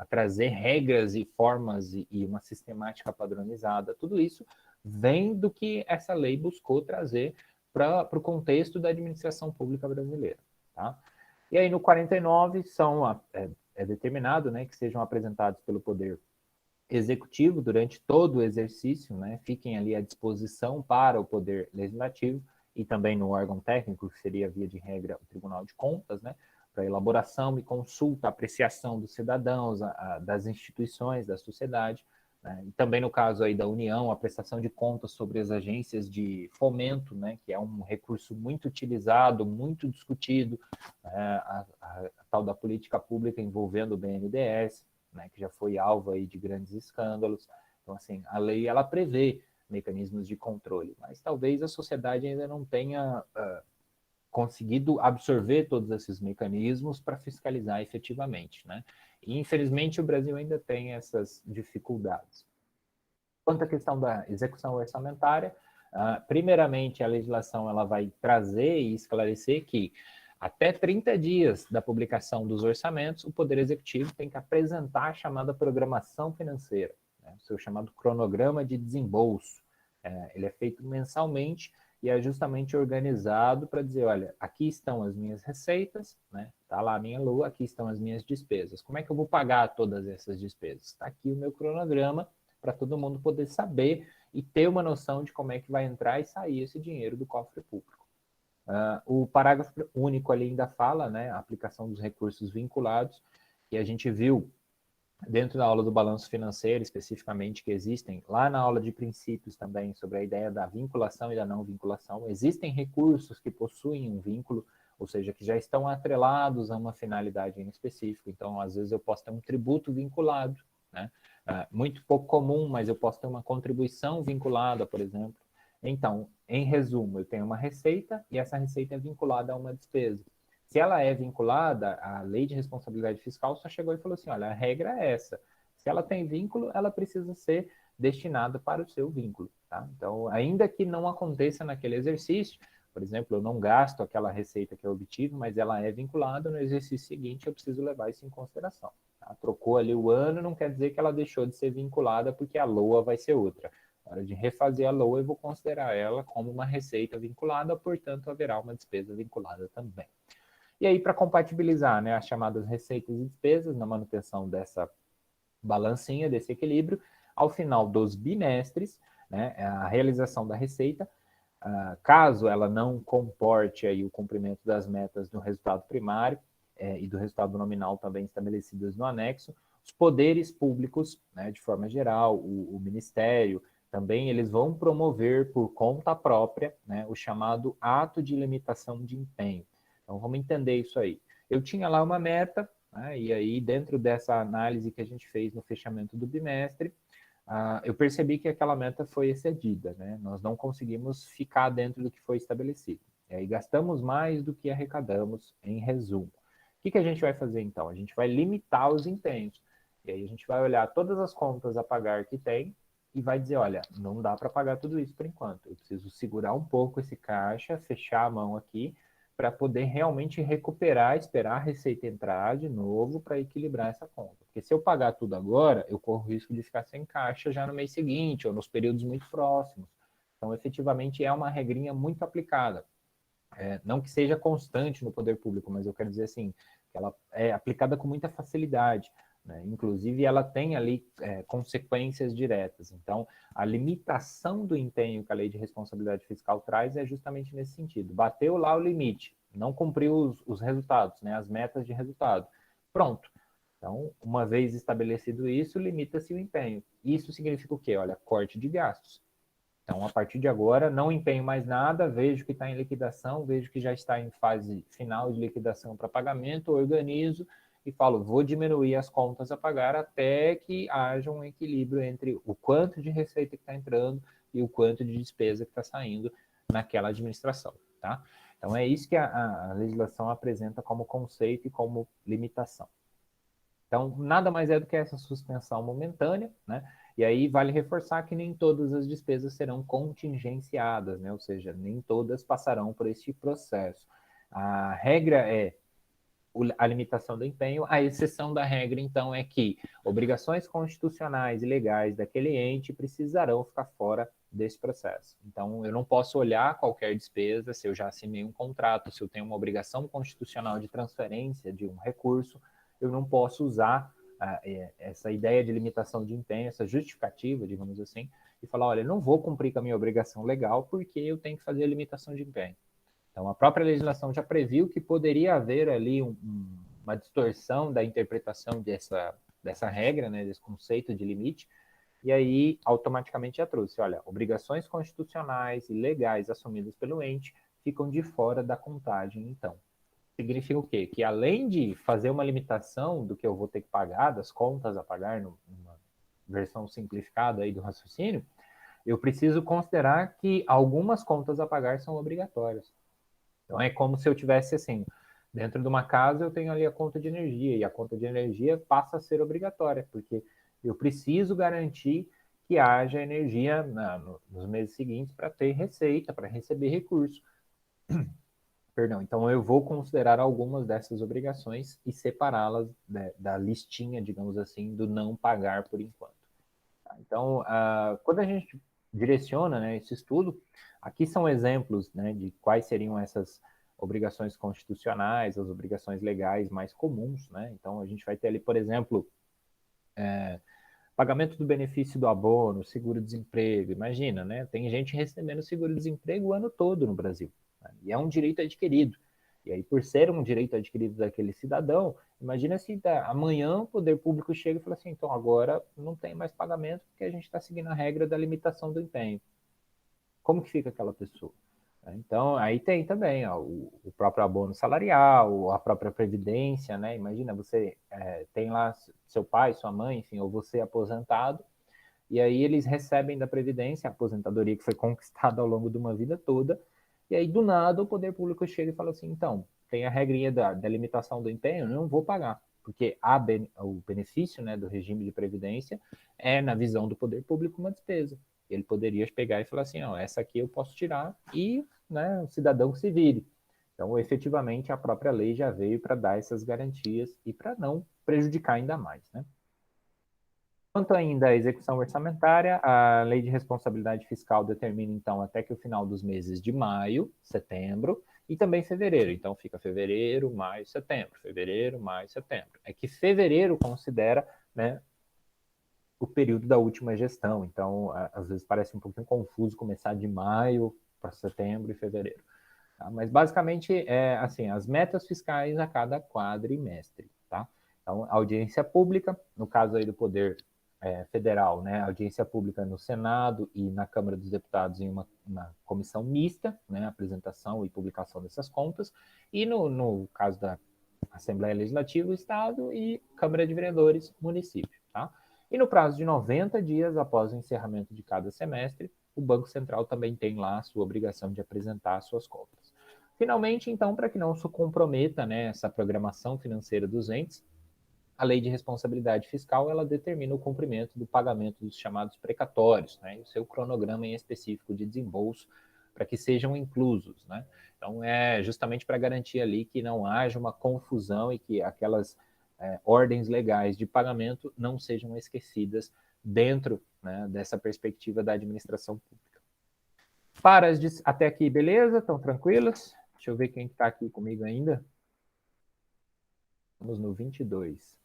trazer regras e formas e uma sistemática padronizada. Tudo isso vem do que essa lei buscou trazer para o contexto da administração pública brasileira. Tá? E aí no 49 é determinado, né, que sejam apresentados pelo Poder Executivo durante todo o exercício, né, fiquem ali à disposição para o Poder Legislativo e também no órgão técnico, que seria, via de regra, o Tribunal de Contas, né, para elaboração e consulta, apreciação dos cidadãos, das instituições, da sociedade, né, e também no caso aí da União, a prestação de contas sobre as agências de fomento, né, que é um recurso muito utilizado, muito discutido, a tal da política pública envolvendo o BNDES, né, que já foi alvo aí de grandes escândalos. Então, assim, a lei ela prevê mecanismos de controle, mas talvez a sociedade ainda não tenha conseguido absorver todos esses mecanismos para fiscalizar efetivamente, né? E, infelizmente, o Brasil ainda tem essas dificuldades. Quanto à questão da execução orçamentária, primeiramente, a legislação ela vai trazer e esclarecer que até 30 dias da publicação dos orçamentos, o Poder Executivo tem que apresentar a chamada programação financeira, né, o seu chamado cronograma de desembolso. Ele é feito mensalmente e é justamente organizado para dizer, olha, aqui estão as minhas receitas, né? Tá lá a minha lua, aqui estão as minhas despesas. Como é que eu vou pagar todas essas despesas? Está aqui o meu cronograma para todo mundo poder saber e ter uma noção de como é que vai entrar e sair esse dinheiro do cofre público. O parágrafo único ali ainda fala, né, a aplicação dos recursos vinculados, que a gente viu dentro da aula do balanço financeiro, especificamente, que existem, lá na aula de princípios também, sobre a ideia da vinculação e da não vinculação, existem recursos que possuem um vínculo, ou seja, que já estão atrelados a uma finalidade em específico. Então, às vezes eu posso ter um tributo vinculado, né? Muito pouco comum, mas eu posso ter uma contribuição vinculada, por exemplo. Então, em resumo, eu tenho uma receita e essa receita é vinculada a uma despesa. Se ela é vinculada, a lei de responsabilidade fiscal só chegou e falou assim, olha, a regra é essa. Se ela tem vínculo, ela precisa ser destinada para o seu vínculo. Tá? Então, ainda que não aconteça naquele exercício, por exemplo, eu não gasto aquela receita que eu obtive, mas ela é vinculada, no exercício seguinte eu preciso levar isso em consideração. Tá? Trocou ali o ano, não quer dizer que ela deixou de ser vinculada, porque a LOA vai ser outra. Na hora de refazer a LOA, eu vou considerar ela como uma receita vinculada, portanto, haverá uma despesa vinculada também. E aí, para compatibilizar, né, as chamadas receitas e despesas na manutenção dessa balancinha, desse equilíbrio, ao final dos bimestres, né, a realização da receita, caso ela não comporte aí o cumprimento das metas do resultado primário e do resultado nominal também estabelecidas no anexo, os poderes públicos, né, de forma geral, o Ministério, também eles vão promover por conta própria, né, o chamado ato de limitação de empenho. Então, vamos entender isso aí. Eu tinha lá uma meta, né, e aí, dentro dessa análise que a gente fez no fechamento do bimestre, eu percebi que aquela meta foi excedida, né? Nós não conseguimos ficar dentro do que foi estabelecido. E aí, gastamos mais do que arrecadamos, em resumo. O que a gente vai fazer, então? A gente vai limitar os empenhos. E aí, a gente vai olhar todas as contas a pagar que tem e vai dizer, olha, não dá para pagar tudo isso por enquanto. Eu preciso segurar um pouco esse caixa, fechar a mão aqui, para poder realmente recuperar, esperar a receita entrar de novo para equilibrar essa conta. Porque se eu pagar tudo agora, eu corro o risco de ficar sem caixa já no mês seguinte ou nos períodos muito próximos. Então, efetivamente, é uma regrinha muito aplicada. não que seja constante no poder público, mas eu quero dizer assim, que ela é aplicada com muita facilidade, né? Inclusive, ela tem ali consequências diretas. Então, a limitação do empenho que a lei de responsabilidade fiscal traz é justamente nesse sentido. Bateu lá o limite, não cumpriu os resultados, né? As metas de resultado. Pronto. Então, uma vez estabelecido isso, limita-se o empenho. Isso significa o quê? Olha, corte de gastos. Então, a partir de agora, não empenho mais nada, vejo que está em liquidação, vejo que já está em fase final de liquidação para pagamento, organizo e falo, vou diminuir as contas a pagar até que haja um equilíbrio entre o quanto de receita que está entrando e o quanto de despesa que está saindo naquela administração, tá? Então, é isso que a legislação apresenta como conceito e como limitação. Então, nada mais é do que essa suspensão momentânea, né? E aí vale reforçar que nem todas as despesas serão contingenciadas, né? Ou seja, nem todas passarão por este processo. A regra é a limitação do empenho, a exceção da regra, então, é que obrigações constitucionais e legais daquele ente precisarão ficar fora desse processo. Então, eu não posso olhar qualquer despesa se eu já assinei um contrato, se eu tenho uma obrigação constitucional de transferência de um recurso, eu não posso usar essa ideia de limitação de empenho, essa justificativa, digamos assim, e falar, olha, eu não vou cumprir com a minha obrigação legal porque eu tenho que fazer a limitação de empenho. Então, a própria legislação já previu que poderia haver ali uma distorção da interpretação dessa regra, né, desse conceito de limite, e aí automaticamente já trouxe, olha, obrigações constitucionais e legais assumidas pelo ente ficam de fora da contagem, então. Significa o quê? Que além de fazer uma limitação do que eu vou ter que pagar, das contas a pagar, numa versão simplificada aí do raciocínio, eu preciso considerar que algumas contas a pagar são obrigatórias. Então é como se eu tivesse assim, dentro de uma casa eu tenho ali a conta de energia, e a conta de energia passa a ser obrigatória, porque eu preciso garantir que haja energia nos meses seguintes para ter receita, para receber recurso. Perdão, então eu vou considerar algumas dessas obrigações e separá-las da listinha, digamos assim, do não pagar por enquanto. Então, quando a gente direciona, né, esse estudo, aqui são exemplos, né, de quais seriam essas obrigações constitucionais, as obrigações legais mais comuns, né? Então, a gente vai ter ali, por exemplo, pagamento do benefício do abono, seguro-desemprego. Imagina, né? Tem gente recebendo seguro-desemprego o ano todo no Brasil, né? E é um direito adquirido. E aí, por ser um direito adquirido daquele cidadão, imagina se amanhã o poder público chega e fala assim, então agora não tem mais pagamento porque a gente está seguindo a regra da limitação do empenho. Como que fica aquela pessoa? Então, aí tem também ó, o próprio abono salarial, a própria previdência, né? Imagina, você tem lá seu pai, sua mãe, enfim, ou você aposentado, e aí eles recebem da previdência, a aposentadoria que foi conquistada ao longo de uma vida toda, e aí do nada o poder público chega e fala assim, então, tem a regrinha da limitação do empenho, eu não vou pagar, porque o benefício, né, do regime de previdência é, na visão do poder público, uma despesa. Ele poderia pegar e falar assim, ó, essa aqui eu posso tirar e, né, o cidadão que se vire. Então, efetivamente, a própria lei já veio para dar essas garantias e para não prejudicar ainda mais, né? Quanto ainda à execução orçamentária, a Lei de Responsabilidade Fiscal determina, então, até que o final dos meses de maio, setembro e também fevereiro. Então, fica fevereiro, maio, setembro. Fevereiro, maio, setembro. É que fevereiro considera, né, o período da última gestão. Então, às vezes parece um pouquinho confuso começar de maio para setembro e fevereiro. Tá? Mas, basicamente, é assim, as metas fiscais a cada quadrimestre. Tá? Então, audiência pública, no caso aí do Poder Federal, né, audiência pública no Senado e na Câmara dos Deputados em uma comissão mista, né, apresentação e publicação dessas contas, e no caso da Assembleia Legislativa, o Estado e Câmara de Vereadores, município. Tá? E no prazo de 90 dias após o encerramento de cada semestre, o Banco Central também tem lá a sua obrigação de apresentar as suas contas. Finalmente, então, para que não se comprometa, né, essa programação financeira dos entes, a Lei de Responsabilidade Fiscal ela determina o cumprimento do pagamento dos chamados precatórios, né, e o seu cronograma em específico de desembolso para que sejam inclusos, né? Então é justamente para garantir ali que não haja uma confusão e que aquelas ordens legais de pagamento não sejam esquecidas dentro, né, dessa perspectiva da administração pública. Até aqui, beleza? Estão tranquilos? Deixa eu ver quem está aqui comigo ainda. Estamos no 22.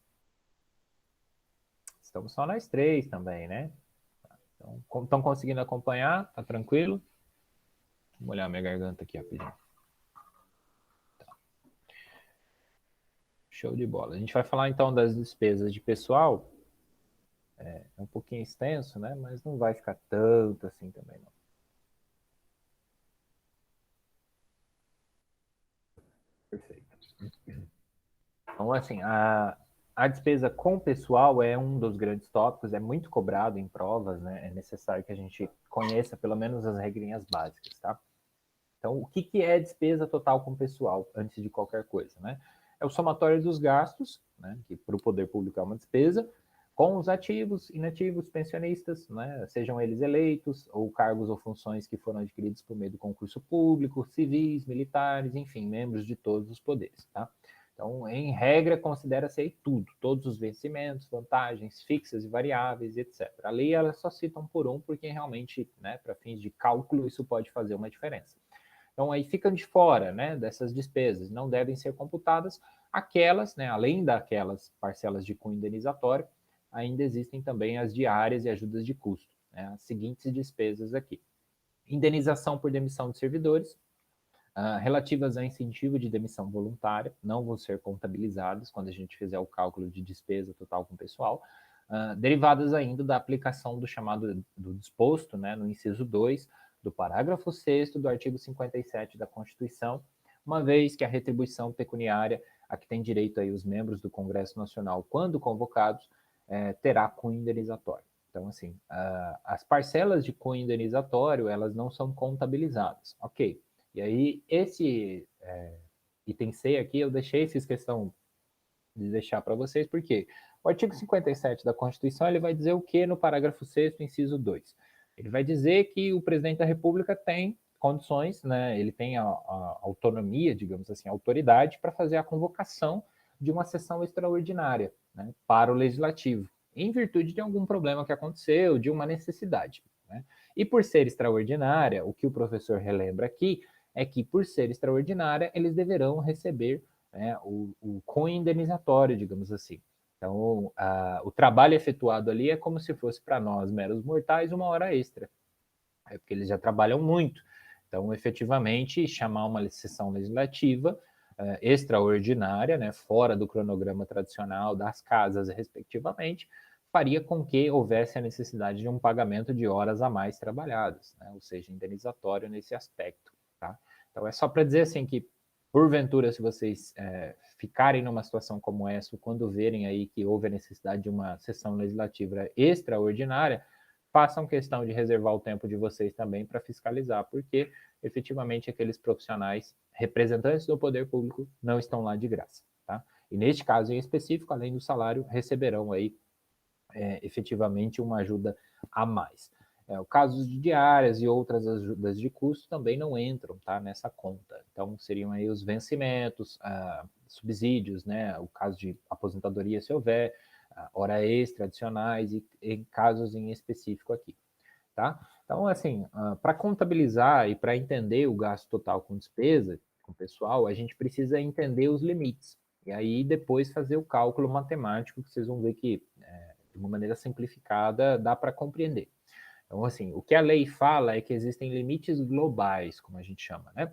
Estamos só nós três também, né? Então, estão conseguindo acompanhar? Tá tranquilo? Vou olhar minha garganta aqui rapidinho. Tá. Show de bola. A gente vai falar então das despesas de pessoal. É um pouquinho extenso, né? Mas não vai ficar tanto assim também, não. Perfeito. Então, assim, a despesa com pessoal é um dos grandes tópicos, é muito cobrado em provas, né? É necessário que a gente conheça pelo menos as regrinhas básicas, tá? Então, o que, que é despesa total com pessoal, antes de qualquer coisa, né? É o somatório dos gastos, né? Que para o poder público é uma despesa, com os ativos, inativos, pensionistas, né? Sejam eles eleitos, ou cargos ou funções que foram adquiridos por meio do concurso público, civis, militares, enfim, membros de todos os poderes, tá? Então, em regra, considera-se aí tudo, todos os vencimentos, vantagens fixas e variáveis, etc. A lei, ela só cita um por um, porque realmente, né, para fins de cálculo, isso pode fazer uma diferença. Então, aí ficam de fora, né, dessas despesas, não devem ser computadas aquelas, né, além daquelas parcelas de cunho indenizatório, ainda existem também as diárias e ajudas de custo, né, as seguintes despesas aqui. Indenização por demissão de servidores, relativas a incentivo de demissão voluntária, não vão ser contabilizadas quando a gente fizer o cálculo de despesa total com o pessoal, derivadas ainda da aplicação do chamado do disposto, né, no inciso 2, do parágrafo 6º do artigo 57 da Constituição, uma vez que a retribuição pecuniária a que tem direito aí os membros do Congresso Nacional, quando convocados, terá cunho indenizatório. Então, assim, as parcelas de cunho indenizatório, elas não são contabilizadas, ok? E aí, esse item C aqui, eu fiz questão de deixar para vocês, porque o artigo 57 da Constituição, ele vai dizer o que no parágrafo 6º, inciso 2? Ele vai dizer que o presidente da República tem condições, né, ele tem a autonomia, digamos assim, a autoridade para fazer a convocação de uma sessão extraordinária, né, para o Legislativo, em virtude de algum problema que aconteceu, de uma necessidade, né? E por ser extraordinária, o que o professor relembra aqui é que, por ser extraordinária, eles deverão receber, né, o cunho indenizatório, digamos assim. Então, o trabalho efetuado ali é como se fosse para nós, meros mortais, uma hora extra. É porque eles já trabalham muito. Então, efetivamente, chamar uma sessão legislativa extraordinária, né, fora do cronograma tradicional das casas, respectivamente, faria com que houvesse a necessidade de um pagamento de horas a mais trabalhadas, né, ou seja, indenizatório nesse aspecto. Tá? Então, é só para dizer assim que, porventura, se vocês ficarem numa situação como essa, quando verem aí que houve a necessidade de uma sessão legislativa extraordinária, façam questão de reservar o tempo de vocês também para fiscalizar, porque efetivamente aqueles profissionais, representantes do poder público, não estão lá de graça. Tá? E neste caso em específico, além do salário, receberão aí efetivamente uma ajuda a mais. O caso de diárias e outras ajudas de custo também não entram, tá, nessa conta. Então, seriam aí os vencimentos, subsídios, né, o caso de aposentadoria, se houver, hora extra adicionais e em casos em específico aqui, tá? Então, assim, para contabilizar e para entender o gasto total com despesa, com pessoal, a gente precisa entender os limites. E aí, depois, fazer o cálculo matemático, que vocês vão ver que, de uma maneira simplificada, dá para compreender. Então, assim, o que a lei fala é que existem limites globais, como a gente chama, né?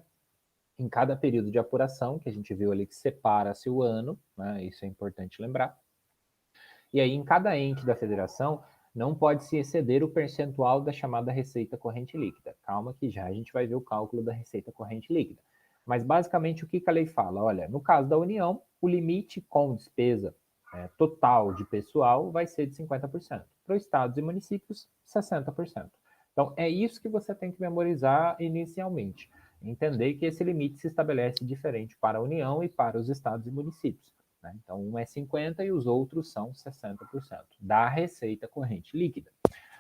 Em cada período de apuração, que a gente viu ali que separa-se o ano, né? Isso é importante lembrar. E aí, em cada ente da federação, não pode se exceder o percentual da chamada receita corrente líquida. Calma que já a gente vai ver o cálculo da receita corrente líquida. Mas, basicamente, o que a lei fala? Olha, no caso da União, o limite com despesa total de pessoal vai ser de 50%. Para os estados e municípios, 60%. Então, é isso que você tem que memorizar inicialmente. Entender que esse limite se estabelece diferente para a União e para os estados e municípios. Né? Então, um é 50% e os outros são 60% da receita corrente líquida.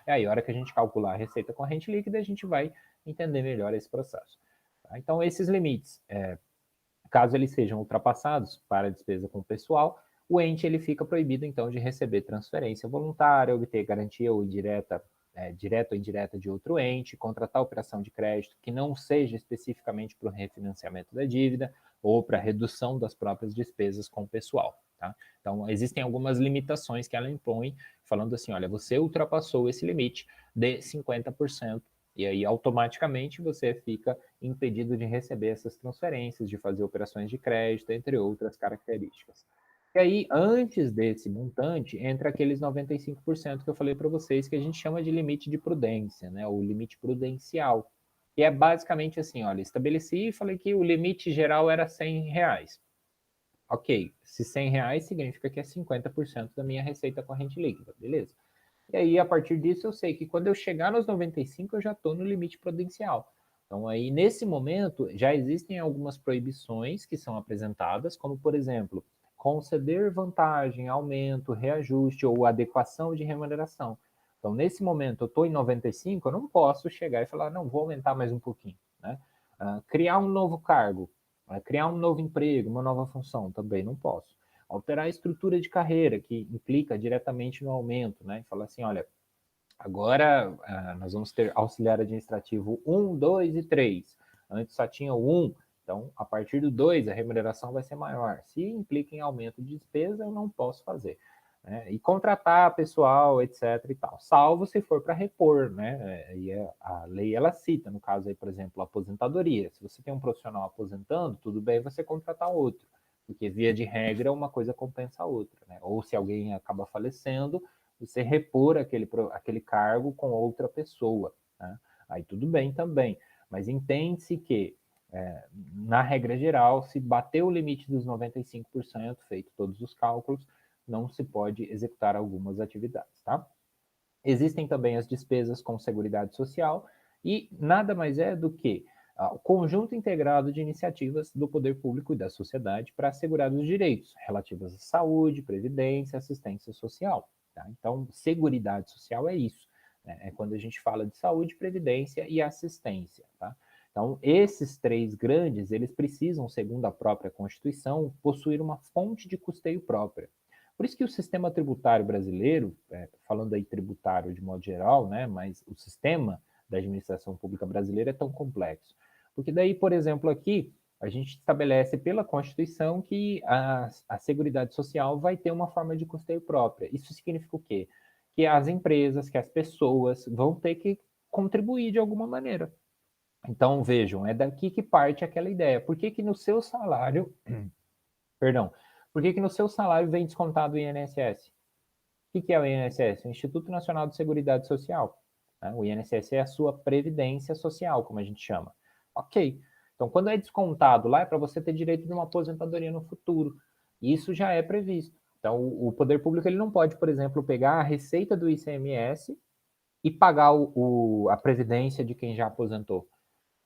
E aí, a hora que a gente calcular a receita corrente líquida, a gente vai entender melhor esse processo. Tá? Então, esses limites, caso eles sejam ultrapassados para a despesa com o pessoal, o ente ele fica proibido, então, de receber transferência voluntária, obter garantia ou indireta direta ou indireta de outro ente, contratar operação de crédito que não seja especificamente para o refinanciamento da dívida ou para a redução das próprias despesas com o pessoal. Tá? Então, existem algumas limitações que ela impõe, falando assim, olha, você ultrapassou esse limite de 50%, e aí automaticamente você fica impedido de receber essas transferências, de fazer operações de crédito, entre outras características. E aí, antes desse montante, entra aqueles 95% que eu falei para vocês, que a gente chama de limite de prudência, né? O limite prudencial. E é basicamente assim, olha, estabeleci e falei que o limite geral era R$ 100. Ok, se R$ 100 significa que é 50% da minha receita corrente líquida, beleza? E aí, a partir disso, eu sei que quando eu chegar nos 95, eu já estou no limite prudencial. Então, aí, nesse momento, já existem algumas proibições que são apresentadas, como, por exemplo, conceder vantagem, aumento, reajuste ou adequação de remuneração. Então, nesse momento, eu estou em 95, eu não posso chegar e falar, não, vou aumentar mais um pouquinho. Né? Criar um novo cargo, criar um novo emprego, uma nova função, também não posso. Alterar a estrutura de carreira, que implica diretamente no aumento, né? E falar assim, olha, agora nós vamos ter auxiliar administrativo 1, 2 e 3. Antes só tinha o 1, então a partir do 2 a remuneração vai ser maior. Se implica em aumento de despesa, eu não posso fazer. Né? E contratar pessoal, etc. e tal, salvo se for para repor, né? E a lei ela cita, no caso aí, por exemplo, a aposentadoria. Se você tem um profissional aposentando, tudo bem você contratar outro, porque via de regra uma coisa compensa a outra, né? Ou se alguém acaba falecendo, você repor aquele cargo com outra pessoa, né? Aí tudo bem também, mas entende-se que na regra geral, se bater o limite dos 95%, feito todos os cálculos, não se pode executar algumas atividades, tá? Existem também as despesas com seguridade social e nada mais é do que o conjunto integrado de iniciativas do poder público e da sociedade para assegurar os direitos relativos à saúde, previdência, assistência social. Tá? Então, seguridade social é isso. Né? É quando a gente fala de saúde, previdência e assistência. Tá? Então, esses três grandes, eles precisam, segundo a própria Constituição, possuir uma fonte de custeio própria. Por isso que o sistema tributário brasileiro, falando aí tributário de modo geral, né, mas o sistema da administração pública brasileira é tão complexo. Porque daí, por exemplo, aqui, a gente estabelece pela Constituição que a Seguridade Social vai ter uma forma de custeio própria. Isso significa o quê? Que as empresas, que as pessoas vão ter que contribuir de alguma maneira. Então, vejam, é daqui que parte aquela ideia. Por que que no seu salário, perdão, por que que no seu salário vem descontado o INSS? O que é o INSS? O Instituto Nacional de Seguridade Social. Né? O INSS é a sua previdência social, como a gente chama. Ok. Então, quando é descontado lá, é para você ter direito de uma aposentadoria no futuro. Isso já é previsto. Então, o poder público ele não pode, por exemplo, pegar a receita do ICMS e pagar a previdência de quem já aposentou.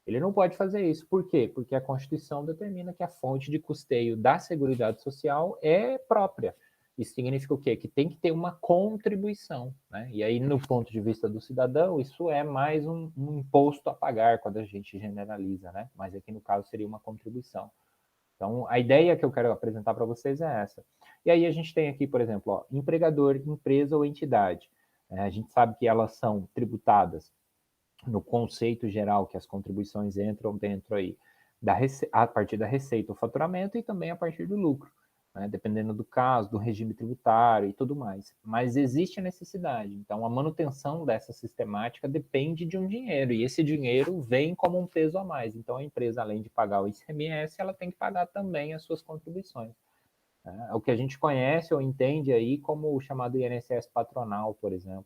Ele não pode fazer isso. Por quê? Porque a Constituição determina que a fonte de custeio da Seguridade Social é própria. Isso significa o quê? Que tem que ter uma contribuição. Né? E aí, no ponto de vista do cidadão, isso é mais um imposto a pagar quando a gente generaliza, né? Mas aqui no caso seria uma contribuição. Então, a ideia que eu quero apresentar para vocês é essa. E aí a gente tem aqui, por exemplo, ó, empregador, empresa ou entidade. A gente sabe que elas são tributadas no conceito geral que as contribuições entram dentro aí a partir da receita, o faturamento e também a partir do lucro, né? Dependendo do caso, do regime tributário e tudo mais. Mas existe a necessidade. Então, a manutenção dessa sistemática depende de um dinheiro e esse dinheiro vem como um peso a mais. Então, a empresa, além de pagar o ICMS, ela tem que pagar também as suas contribuições. É o que a gente conhece ou entende aí como o chamado INSS patronal, por exemplo.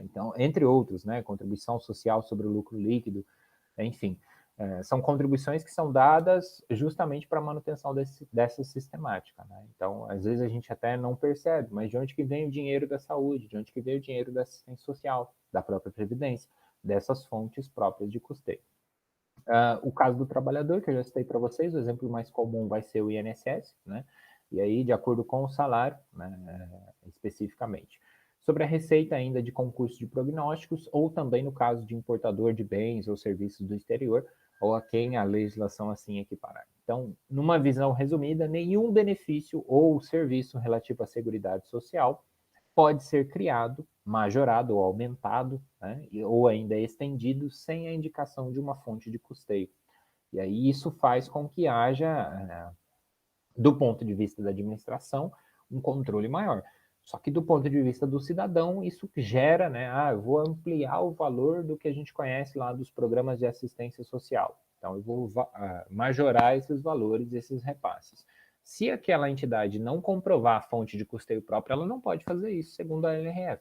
Então, entre outros, né, contribuição social sobre o lucro líquido, enfim, são contribuições que são dadas justamente para a manutenção dessa sistemática. Né? Então, às vezes a gente até não percebe, mas de onde que vem o dinheiro da saúde, de onde que vem o dinheiro da assistência social, da própria previdência, dessas fontes próprias de custeio. O caso do trabalhador, que eu já citei para vocês, o exemplo mais comum vai ser o INSS, né? E aí, de acordo com o salário, né, especificamente. Sobre a receita ainda de concurso de prognósticos, ou também no caso de importador de bens ou serviços do exterior, ou a quem a legislação assim equiparar. Então, numa visão resumida, nenhum benefício ou serviço relativo à Seguridade Social pode ser criado, majorado ou aumentado, né, ou ainda estendido sem a indicação de uma fonte de custeio. E aí isso faz com que haja, do ponto de vista da administração, um controle maior. Só que do ponto de vista do cidadão, isso gera, né? Eu vou ampliar o valor do que a gente conhece lá dos programas de assistência social. Então, eu vou majorar esses valores, esses repasses. Se aquela entidade não comprovar a fonte de custeio próprio, ela não pode fazer isso, segundo a LRF.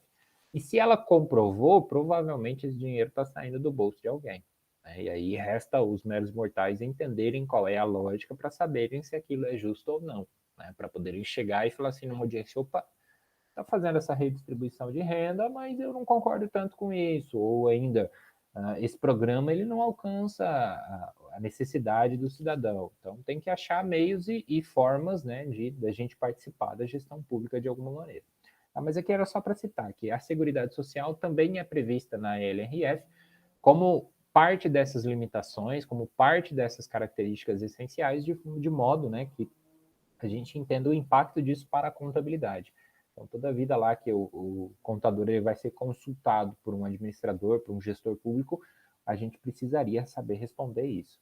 E se ela comprovou, provavelmente esse dinheiro está saindo do bolso de alguém. Né? E aí resta os meros mortais entenderem qual é a lógica para saberem se aquilo é justo ou não. Né? Para poderem chegar e falar assim numa audiência, opa, está fazendo essa redistribuição de renda, mas eu não concordo tanto com isso. Ou ainda, esse programa ele não alcança a necessidade do cidadão. Então tem que achar meios e formas, né, da gente participar da gestão pública de alguma maneira. Mas aqui era só para citar que a Seguridade Social também é prevista na LRF como parte dessas limitações, como parte dessas características essenciais, de modo, né, que a gente entenda o impacto disso para a contabilidade. Então, toda vida lá que o contador ele vai ser consultado por um administrador, por um gestor público, a gente precisaria saber responder isso.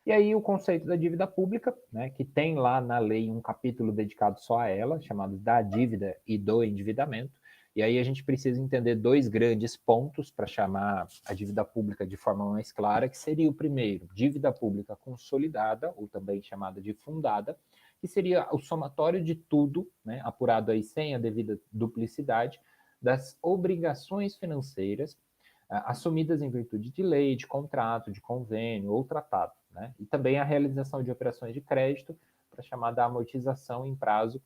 E aí o conceito da dívida pública, né, que tem lá na lei um capítulo dedicado só a ela, chamado da dívida e do endividamento. E aí a gente precisa entender dois grandes pontos para chamar a dívida pública de forma mais clara, que seria o primeiro, dívida pública consolidada, ou também chamada de fundada, que seria o somatório de tudo, né, apurado aí sem a devida duplicidade, das obrigações financeiras assumidas em virtude de lei, de contrato, de convênio ou tratado. Né? E também a realização de operações de crédito para chamada amortização em prazo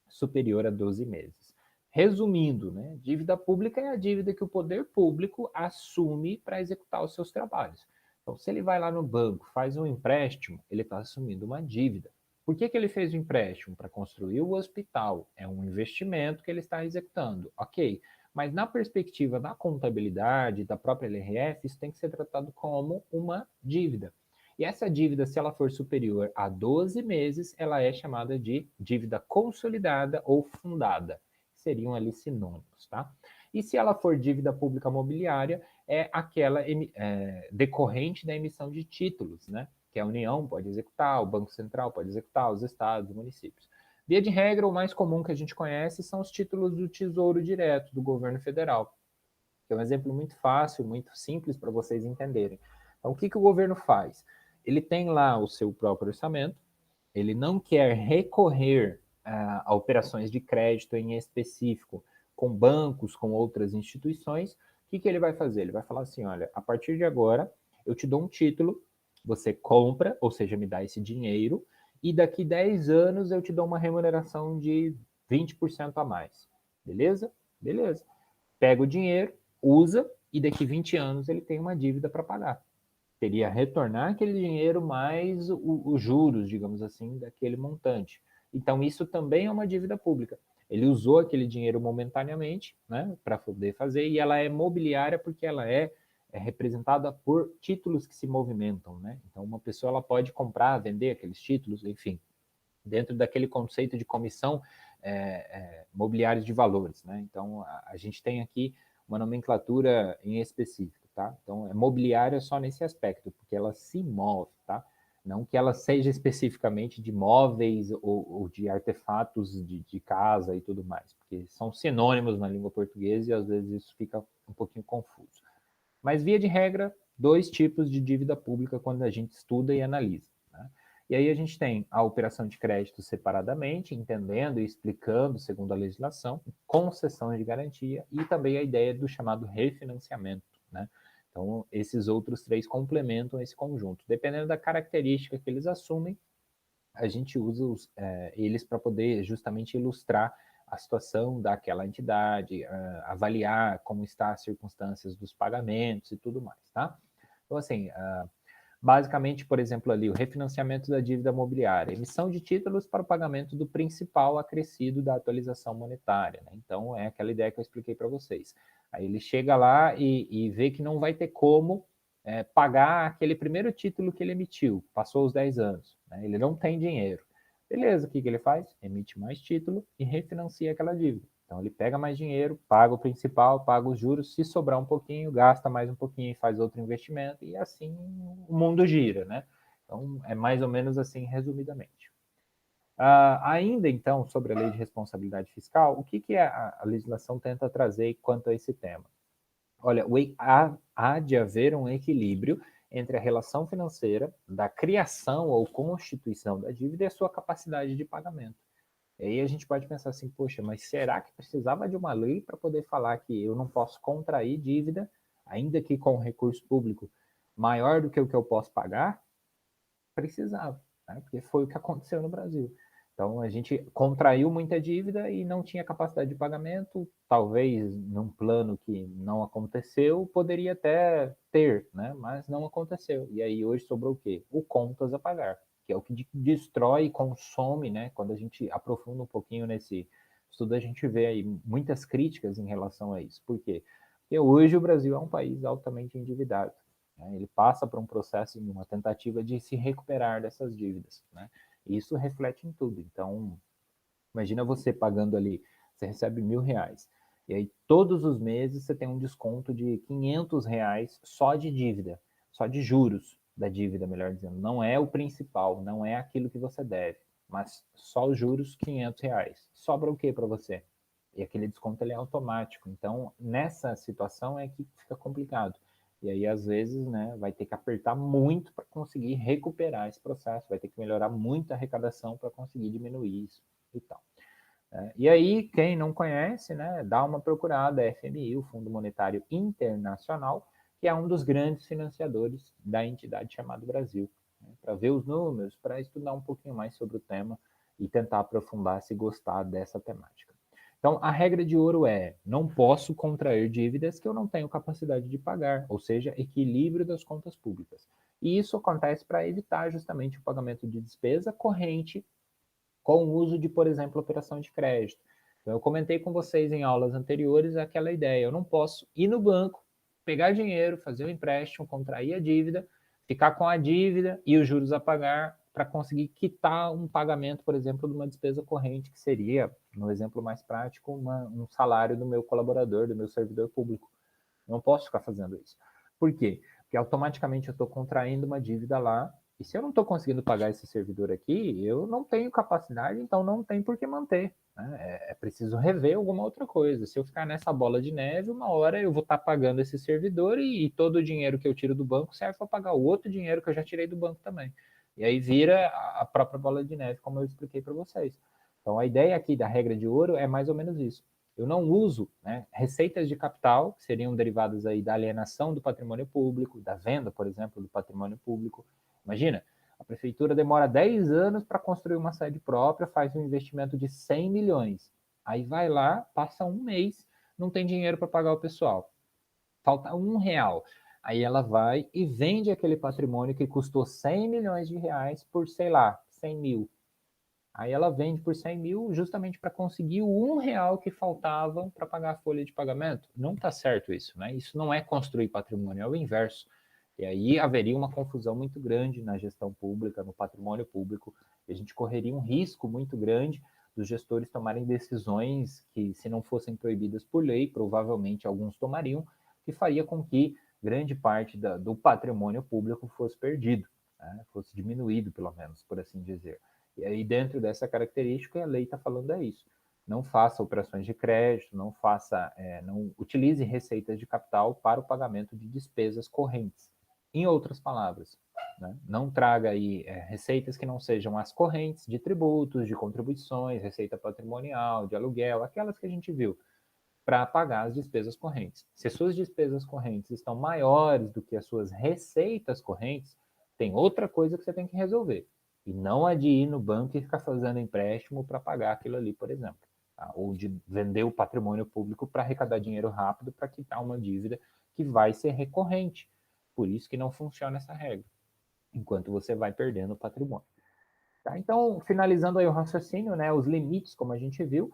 superior a 12 meses. Resumindo, né, dívida pública é a dívida que o poder público assume para executar os seus trabalhos. Então, se ele vai lá no banco, faz um empréstimo, ele está assumindo uma dívida. Por que ele fez o empréstimo? Para construir o hospital. É um investimento que ele está executando. Ok. Mas na perspectiva da contabilidade, da própria LRF, isso tem que ser tratado como uma dívida. E essa dívida, se ela for superior a 12 meses, ela é chamada de dívida consolidada ou fundada. Seriam ali sinônimos, tá? E se ela for dívida pública mobiliária, é aquela decorrente da emissão de títulos, né? Que a União pode executar, o Banco Central pode executar, os estados, os municípios. Via de regra, o mais comum que a gente conhece são os títulos do Tesouro Direto do governo federal, que é um exemplo muito fácil, muito simples para vocês entenderem. Então, o que o governo faz? Ele tem lá o seu próprio orçamento, ele não quer recorrer a operações de crédito em específico com bancos, com outras instituições. O que ele vai fazer? Ele vai falar assim, olha, a partir de agora eu te dou um título, você compra, ou seja, me dá esse dinheiro, e daqui 10 anos eu te dou uma remuneração de 20% a mais. Beleza? Beleza. Pega o dinheiro, usa, e daqui 20 anos ele tem uma dívida para pagar. Teria retornar aquele dinheiro mais os juros, digamos assim, daquele montante. Então, isso também é uma dívida pública. Ele usou aquele dinheiro momentaneamente, né, para poder fazer, e ela é mobiliária porque ela é representada por títulos que se movimentam, né? Então, uma pessoa ela pode comprar, vender aqueles títulos, enfim, dentro daquele conceito de comissão mobiliária de valores, né? Então, a gente tem aqui uma nomenclatura em específico, tá? Então, é mobiliária só nesse aspecto, porque ela se move, tá? Não que ela seja especificamente de móveis ou de artefatos de casa e tudo mais, porque são sinônimos na língua portuguesa e às vezes isso fica um pouquinho confuso. Mas, via de regra, dois tipos de dívida pública quando a gente estuda e analisa. Né? E aí a gente tem a operação de crédito separadamente, entendendo e explicando, segundo a legislação, concessão de garantia e também a ideia do chamado refinanciamento. Né? Então, esses outros três complementam esse conjunto. Dependendo da característica que eles assumem, a gente usa eles para poder justamente ilustrar a situação daquela entidade, avaliar como estão as circunstâncias dos pagamentos e tudo mais, tá? Então, assim, basicamente, por exemplo, ali, o refinanciamento da dívida mobiliária, emissão de títulos para o pagamento do principal acrescido da atualização monetária, né? Então, é aquela ideia que eu expliquei para vocês. Aí ele chega lá e vê que não vai ter como pagar aquele primeiro título que ele emitiu, passou os 10 anos, né? Ele não tem dinheiro. Beleza, o que ele faz? Emite mais título e refinancia aquela dívida. Então, ele pega mais dinheiro, paga o principal, paga os juros, se sobrar um pouquinho, gasta mais um pouquinho e faz outro investimento, e assim o mundo gira, né? Então, é mais ou menos assim, resumidamente. Ainda, então, sobre a lei de responsabilidade fiscal, o que a legislação tenta trazer quanto a esse tema? Olha, há de haver um equilíbrio entre a relação financeira da criação ou constituição da dívida e a sua capacidade de pagamento. E aí a gente pode pensar assim, poxa, mas será que precisava de uma lei para poder falar que eu não posso contrair dívida, ainda que com recurso público maior do que o que eu posso pagar? Precisava, né? Porque foi o que aconteceu no Brasil. Então a gente contraiu muita dívida e não tinha capacidade de pagamento, talvez num plano que não aconteceu, poderia até ter, né? Mas não aconteceu. E aí hoje sobrou o quê? O contas a pagar, que é o que destrói e consome, né? Quando a gente aprofunda um pouquinho nesse estudo, a gente vê aí muitas críticas em relação a isso. Por quê? Porque hoje o Brasil é um país altamente endividado. Né? Ele passa por um processo, uma tentativa de se recuperar dessas dívidas, né? E isso reflete em tudo. Então, imagina você pagando ali, você recebe R$ 1.000, e aí todos os meses você tem um desconto de R$ 500 só de dívida, só de juros da dívida, melhor dizendo. Não é o principal, não é aquilo que você deve, mas só os juros R$ 500. Sobra o que para você? E aquele desconto ele é automático. Então, nessa situação é que fica complicado. E aí, às vezes, né, vai ter que apertar muito para conseguir recuperar esse processo, vai ter que melhorar muito a arrecadação para conseguir diminuir isso e tal. E aí, quem não conhece, né, dá uma procurada, FMI, o Fundo Monetário Internacional, que é um dos grandes financiadores da entidade chamada Brasil, né, para ver os números, para estudar um pouquinho mais sobre o tema e tentar aprofundar se gostar dessa temática. Então, a regra de ouro é: não posso contrair dívidas que eu não tenho capacidade de pagar, ou seja, equilíbrio das contas públicas. E isso acontece para evitar justamente o pagamento de despesa corrente com o uso de, por exemplo, operação de crédito. Então, eu comentei com vocês em aulas anteriores aquela ideia: eu não posso ir no banco, pegar dinheiro, fazer um empréstimo, contrair a dívida, ficar com a dívida e os juros a pagar para conseguir quitar um pagamento, por exemplo, de uma despesa corrente, que seria, no exemplo mais prático, um salário do meu colaborador, do meu servidor público. Eu não posso ficar fazendo isso. Por quê? Porque automaticamente eu estou contraindo uma dívida lá, e se eu não estou conseguindo pagar esse servidor aqui, eu não tenho capacidade, então não tem por que manter. Né? É preciso rever alguma outra coisa. Se eu ficar nessa bola de neve, uma hora eu vou estar pagando esse servidor e todo o dinheiro que eu tiro do banco serve para pagar o outro dinheiro que eu já tirei do banco também. E aí vira a própria bola de neve, como eu expliquei para vocês. Então a ideia aqui da regra de ouro é mais ou menos isso. Eu não uso, né, receitas de capital, que seriam derivadas aí da alienação do patrimônio público, da venda, por exemplo, do patrimônio público. Imagina, a prefeitura demora 10 anos para construir uma sede própria, faz um investimento de 100 milhões. Aí vai lá, passa um mês, não tem dinheiro para pagar o pessoal. Falta R$ 1. Aí ela vai e vende aquele patrimônio que custou 100 milhões de reais por, sei lá, 100 mil. Aí ela vende por 100 mil justamente para conseguir o R$ 1 que faltava para pagar a folha de pagamento. Não está certo isso, né? Isso não é construir patrimônio, é o inverso. E aí haveria uma confusão muito grande na gestão pública, no patrimônio público, e a gente correria um risco muito grande dos gestores tomarem decisões que, se não fossem proibidas por lei, provavelmente alguns tomariam, que faria com que grande parte do patrimônio público fosse perdido, né? Fosse diminuído, pelo menos, por assim dizer. E aí, dentro dessa característica, a lei está falando é isso. Não faça operações de crédito, não utilize receitas de capital para o pagamento de despesas correntes. Em outras palavras, né? Não traga aí receitas que não sejam as correntes de tributos, de contribuições, receita patrimonial, de aluguel, aquelas que a gente viu, para pagar as despesas correntes. Se suas despesas correntes estão maiores do que as suas receitas correntes, tem outra coisa que você tem que resolver. E não é de ir no banco e ficar fazendo empréstimo para pagar aquilo ali, por exemplo. Tá? Ou de vender o patrimônio público para arrecadar dinheiro rápido para quitar uma dívida que vai ser recorrente. Por isso que não funciona essa regra, enquanto você vai perdendo o patrimônio. Tá? Então, finalizando aí o raciocínio, né, os limites, como a gente viu,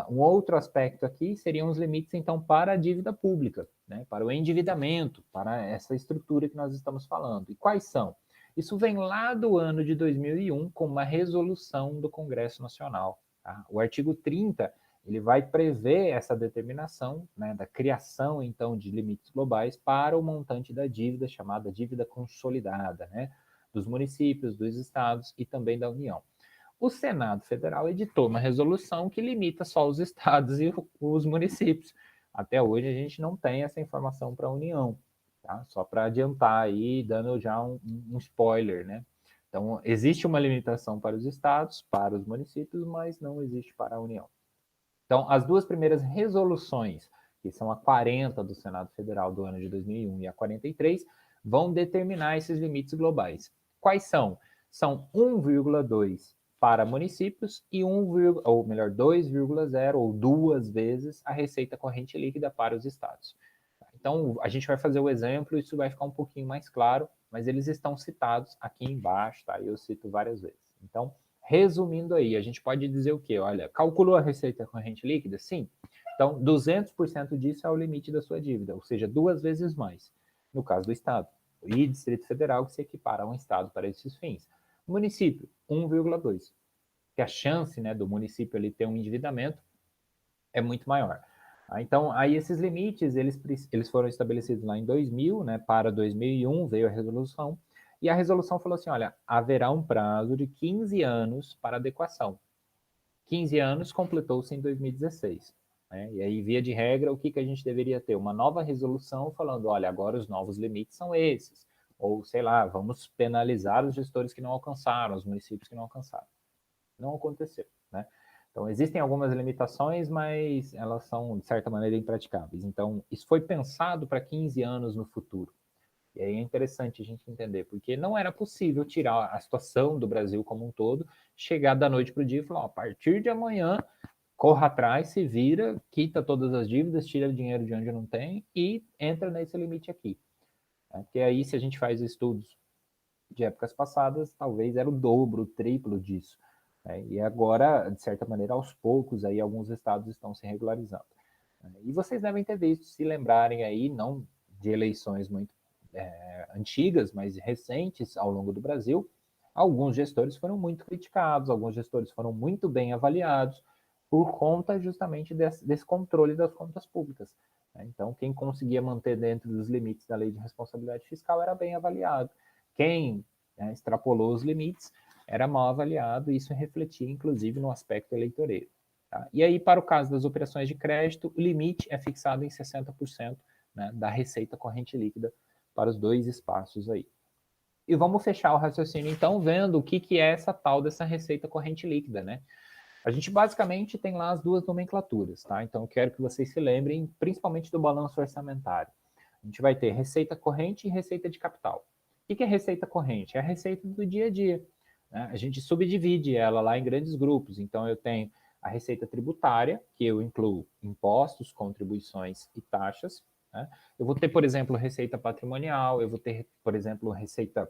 um outro aspecto aqui seriam os limites, então, para a dívida pública, né, para o endividamento, para essa estrutura que nós estamos falando. E quais são? Isso vem lá do ano de 2001, com uma resolução do Congresso Nacional. Tá? O artigo 30 ele vai prever essa determinação, né, da criação, então, de limites globais para o montante da dívida, chamada dívida consolidada, né, dos municípios, dos estados e também da União. O Senado Federal editou uma resolução que limita só os estados e os municípios. Até hoje a gente não tem essa informação para a União, tá? Só para adiantar aí, dando já um spoiler, né? Então, existe uma limitação para os estados, para os municípios, mas não existe para a União. Então, as duas primeiras resoluções, que são a 40 do Senado Federal do ano de 2001 e a 43, vão determinar esses limites globais. Quais são? São 1,2 para municípios e 1, ou melhor, 2,0 ou duas vezes a receita corrente líquida para os estados. Então, a gente vai fazer o exemplo, isso vai ficar um pouquinho mais claro, mas eles estão citados aqui embaixo, tá? Eu cito várias vezes. Então, resumindo aí, a gente pode dizer o quê? Olha, calculou a receita corrente líquida? Sim. Então, 200% disso é o limite da sua dívida, ou seja, duas vezes mais, no caso do Estado. E Distrito Federal, que se equipara a um Estado para esses fins. Município, 1,2. Que a chance, né, do município ali ter um endividamento é muito maior. Então, aí esses limites, eles foram estabelecidos lá em 2000, né, para 2001 veio a resolução, e a resolução falou assim, olha, haverá um prazo de 15 anos para adequação. 15 anos completou-se em 2016. Né? E aí, via de regra, o que, que a gente deveria ter? Uma nova resolução falando, olha, agora os novos limites são esses. Ou, sei lá, vamos penalizar os gestores que não alcançaram, os municípios que não alcançaram. Não aconteceu, né? Então, existem algumas limitações, mas elas são, de certa maneira, impraticáveis. Então, isso foi pensado para 15 anos no futuro. E aí é interessante a gente entender, porque não era possível tirar a situação do Brasil como um todo, chegar da noite para o dia e falar, ó, a partir de amanhã, corra atrás, se vira, quita todas as dívidas, tira dinheiro de onde não tem e entra nesse limite aqui. Porque aí, se a gente faz estudos de épocas passadas, talvez era o dobro, o triplo disso. Né? E agora, de certa maneira, aos poucos, aí alguns estados estão se regularizando. E vocês devem ter visto, se lembrarem aí, não de eleições muito antigas, mas recentes ao longo do Brasil, alguns gestores foram muito criticados, alguns gestores foram muito bem avaliados por conta justamente desse controle das contas públicas. Então, quem conseguia manter dentro dos limites da lei de responsabilidade fiscal era bem avaliado. Quem extrapolou os limites era mal avaliado, e isso refletia, inclusive, no aspecto eleitoreiro. Tá? E aí, para o caso das operações de crédito, o limite é fixado em 60%, né, da receita corrente líquida para os dois espaços aí. E vamos fechar o raciocínio, então, vendo o que é essa tal dessa receita corrente líquida, né? A gente basicamente tem lá as duas nomenclaturas, tá? Então, eu quero que vocês se lembrem, principalmente do balanço orçamentário. A gente vai ter receita corrente e receita de capital. O que é receita corrente? É a receita do dia a dia. Né? A gente subdivide ela lá em grandes grupos. Então, eu tenho a receita tributária, que eu incluo impostos, contribuições e taxas. Né? Eu vou ter, por exemplo, receita patrimonial, eu vou ter, por exemplo, receita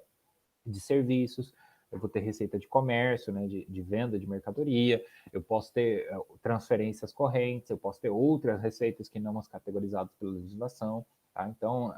de serviços, eu vou ter receita de comércio, né, de venda de mercadoria, eu posso ter transferências correntes, eu posso ter outras receitas que não as categorizadas pela legislação. Tá? Então,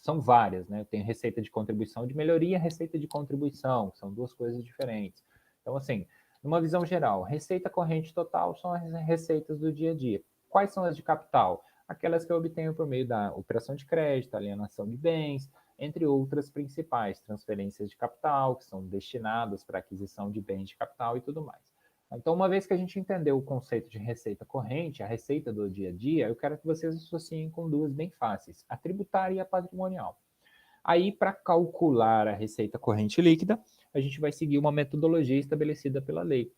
são várias. Né? Eu tenho receita de contribuição de melhoria, receita de contribuição, são duas coisas diferentes. Então, assim, numa visão geral, receita corrente total são as receitas do dia a dia. Quais são as de capital? Aquelas que eu obtenho por meio da operação de crédito, alienação de bens, entre outras principais, transferências de capital, que são destinadas para aquisição de bens de capital e tudo mais. Então, uma vez que a gente entendeu o conceito de receita corrente, a receita do dia a dia, eu quero que vocês associem com duas bem fáceis, a tributária e a patrimonial. Aí, para calcular a receita corrente líquida, a gente vai seguir uma metodologia estabelecida pela lei.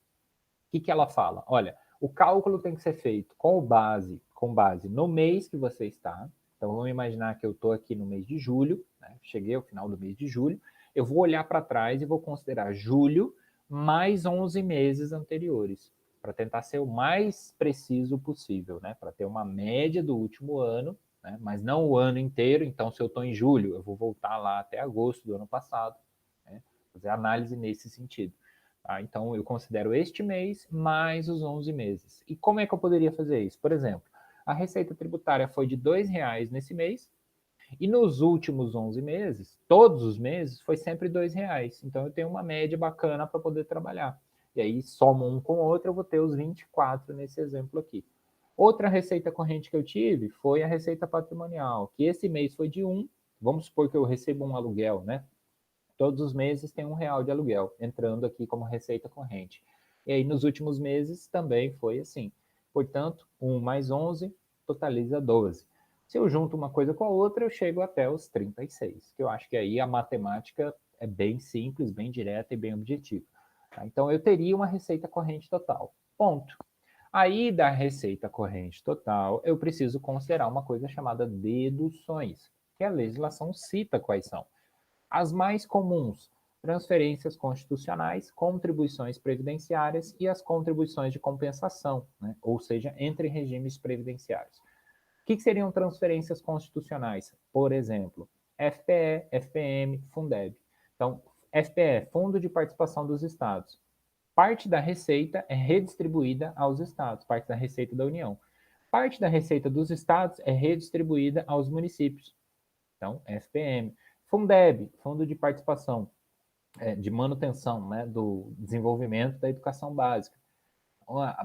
O que ela fala? Olha, o cálculo tem que ser feito com base no mês que você está. Então, vamos imaginar que eu estou aqui no mês de julho, né? Cheguei ao final do mês de julho, eu vou olhar para trás e vou considerar julho mais 11 meses anteriores, para tentar ser o mais preciso possível, né? Para ter uma média do último ano, né? Mas não o ano inteiro. Então, se eu estou em julho, eu vou voltar lá até agosto do ano passado, né? Fazer análise nesse sentido. Então, eu considero este mês mais os 11 meses. E como é que eu poderia fazer isso? Por exemplo, a receita tributária foi de R$ 2 nesse mês, e nos últimos 11 meses, todos os meses, foi sempre R$ 2. Então, eu tenho uma média bacana para poder trabalhar. E aí, somo um com o outro, eu vou ter os 24 nesse exemplo aqui. Outra receita corrente que eu tive foi a receita patrimonial, que esse mês foi de 1, vamos supor que eu recebo um aluguel, né? Todos os meses tem R$ 1 de aluguel, entrando aqui como receita corrente. E aí, nos últimos meses, também foi assim. Portanto, 1 mais 11 totaliza 12. Se eu junto uma coisa com a outra, eu chego até os 36, que eu acho que aí a matemática é bem simples, bem direta e bem objetiva. Tá? Então, eu teria uma receita corrente total. Ponto. Aí, da receita corrente total, eu preciso considerar uma coisa chamada deduções, que a legislação cita quais são. As mais comuns: transferências constitucionais, contribuições previdenciárias e as contribuições de compensação, né? Ou seja, entre regimes previdenciários. O que seriam transferências constitucionais? Por exemplo, FPE, FPM, Fundeb. Então, FPE, Fundo de Participação dos Estados. Parte da receita é redistribuída aos estados, parte da receita da União. Parte da receita dos estados é redistribuída aos municípios. Então, FPM. Fundeb, Fundo de Participação, de Manutenção, né, do Desenvolvimento da Educação Básica.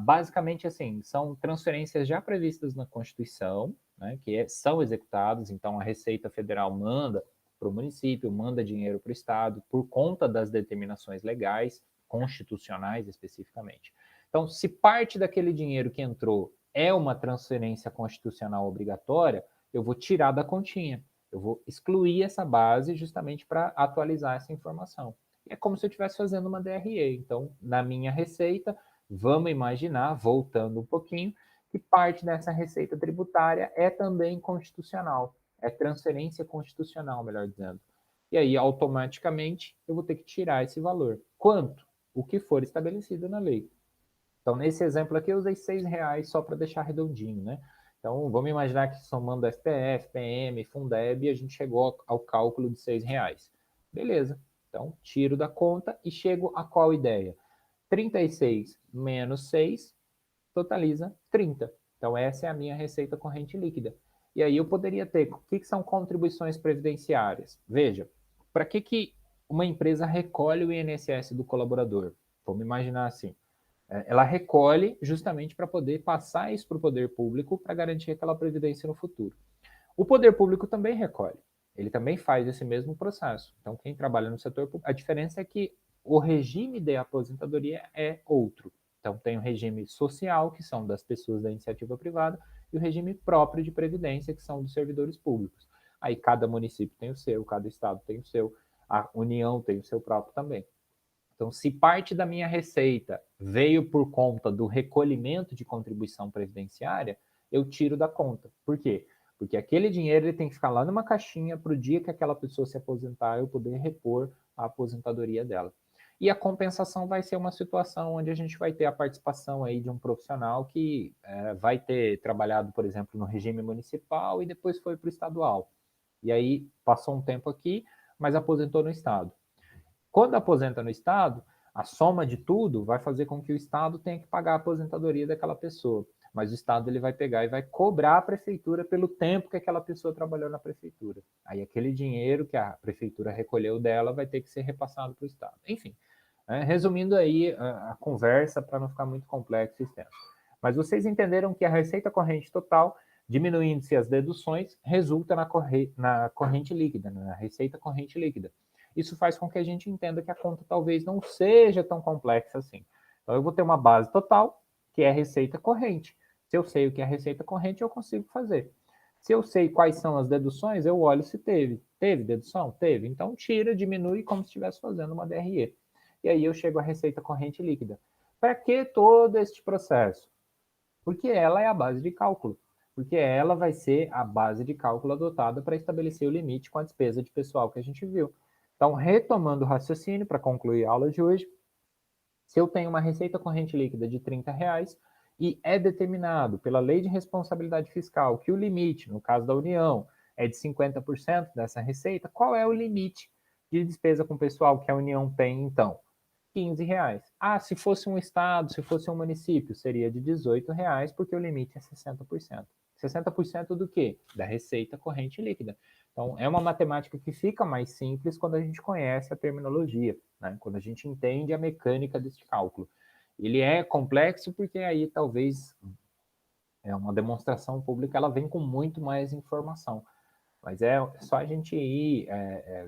Basicamente, assim, são transferências já previstas na Constituição, né, que são executadas, então a Receita Federal manda para o município, manda dinheiro para o Estado, por conta das determinações legais, constitucionais especificamente. Então, se parte daquele dinheiro que entrou é uma transferência constitucional obrigatória, eu vou tirar da continha, eu vou excluir essa base justamente para atualizar essa informação. É como se eu estivesse fazendo uma DRE. Então, na minha receita, vamos imaginar, voltando um pouquinho, que parte dessa receita tributária é também constitucional, é transferência constitucional, melhor dizendo. E aí, automaticamente, eu vou ter que tirar esse valor. Quanto? O que for estabelecido na lei. Então, nesse exemplo aqui, eu usei R$ 6 só para deixar redondinho, né? Então, vamos imaginar que somando FPF, PM, Fundeb, a gente chegou ao cálculo de R$ 6. Beleza. Então, tiro da conta e chego a qual ideia? 36 menos 6 totaliza 30. Então, essa é a minha receita corrente líquida. E aí eu poderia ter, o que são contribuições previdenciárias? Veja, para que uma empresa recolhe o INSS do colaborador? Vamos imaginar assim, ela recolhe justamente para poder passar isso para o poder público para garantir aquela previdência no futuro. O poder público também recolhe, ele também faz esse mesmo processo. Então, quem trabalha no setor público, a diferença é que o regime de aposentadoria é outro. Então, tem o regime social, que são das pessoas da iniciativa privada, e o regime próprio de previdência, que são dos servidores públicos. Aí, cada município tem o seu, cada estado tem o seu, a União tem o seu próprio também. Então, se parte da minha receita veio por conta do recolhimento de contribuição previdenciária, eu tiro da conta. Por quê? Porque aquele dinheiro ele tem que ficar lá numa caixinha para o dia que aquela pessoa se aposentar eu poder repor a aposentadoria dela. E a compensação vai ser uma situação onde a gente vai ter a participação aí de um profissional que vai ter trabalhado, por exemplo, no regime municipal e depois foi para o estadual. E aí passou um tempo aqui, mas aposentou no estado. Quando aposenta no Estado, a soma de tudo vai fazer com que o Estado tenha que pagar a aposentadoria daquela pessoa. Mas o Estado ele vai pegar e vai cobrar a prefeitura pelo tempo que aquela pessoa trabalhou na prefeitura. Aí aquele dinheiro que a prefeitura recolheu dela vai ter que ser repassado para o Estado. Enfim, resumindo aí a conversa para não ficar muito complexo e extenso. Mas vocês entenderam que a receita corrente total, diminuindo-se as deduções, resulta na corrente líquida, na receita corrente líquida. Isso faz com que a gente entenda que a conta talvez não seja tão complexa assim. Então, eu vou ter uma base total, que é a receita corrente. Se eu sei o que é a receita corrente, eu consigo fazer. Se eu sei quais são as deduções, eu olho se teve. Teve dedução? Teve. Então, tira, diminui como se estivesse fazendo uma DRE. E aí eu chego à receita corrente líquida. Para que todo este processo? Porque ela é a base de cálculo. Porque ela vai ser a base de cálculo adotada para estabelecer o limite com a despesa de pessoal que a gente viu. Então, retomando o raciocínio para concluir a aula de hoje, se eu tenho uma receita corrente líquida de R$ 30 e é determinado pela Lei de Responsabilidade Fiscal que o limite, no caso da União, é de 50% dessa receita, qual é o limite de despesa com pessoal que a União tem, então? R$ 15. Ah, se fosse um estado, se fosse um município, seria de R$ 18, porque o limite é 60%. 60% do quê? Da receita corrente líquida. Então, é uma matemática que fica mais simples quando a gente conhece a terminologia, né? Quando a gente entende a mecânica deste cálculo. Ele é complexo porque aí talvez é uma demonstração pública, ela vem com muito mais informação. Mas é só a gente ir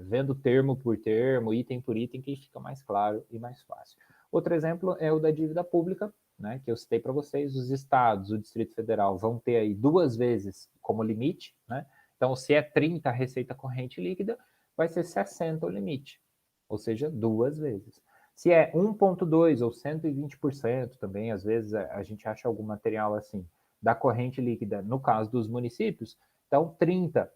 vendo termo por termo, item por item, que fica mais claro e mais fácil. Outro exemplo é o da dívida pública, né, que eu citei para vocês. Os estados, o Distrito Federal vão ter aí 2 vezes como limite, né? Então, se é 30 a receita corrente líquida, vai ser 60 o limite, ou seja, 2 vezes. Se é 1,2 ou 120% também, às vezes a gente acha algum material assim, da corrente líquida, no caso dos municípios, então 30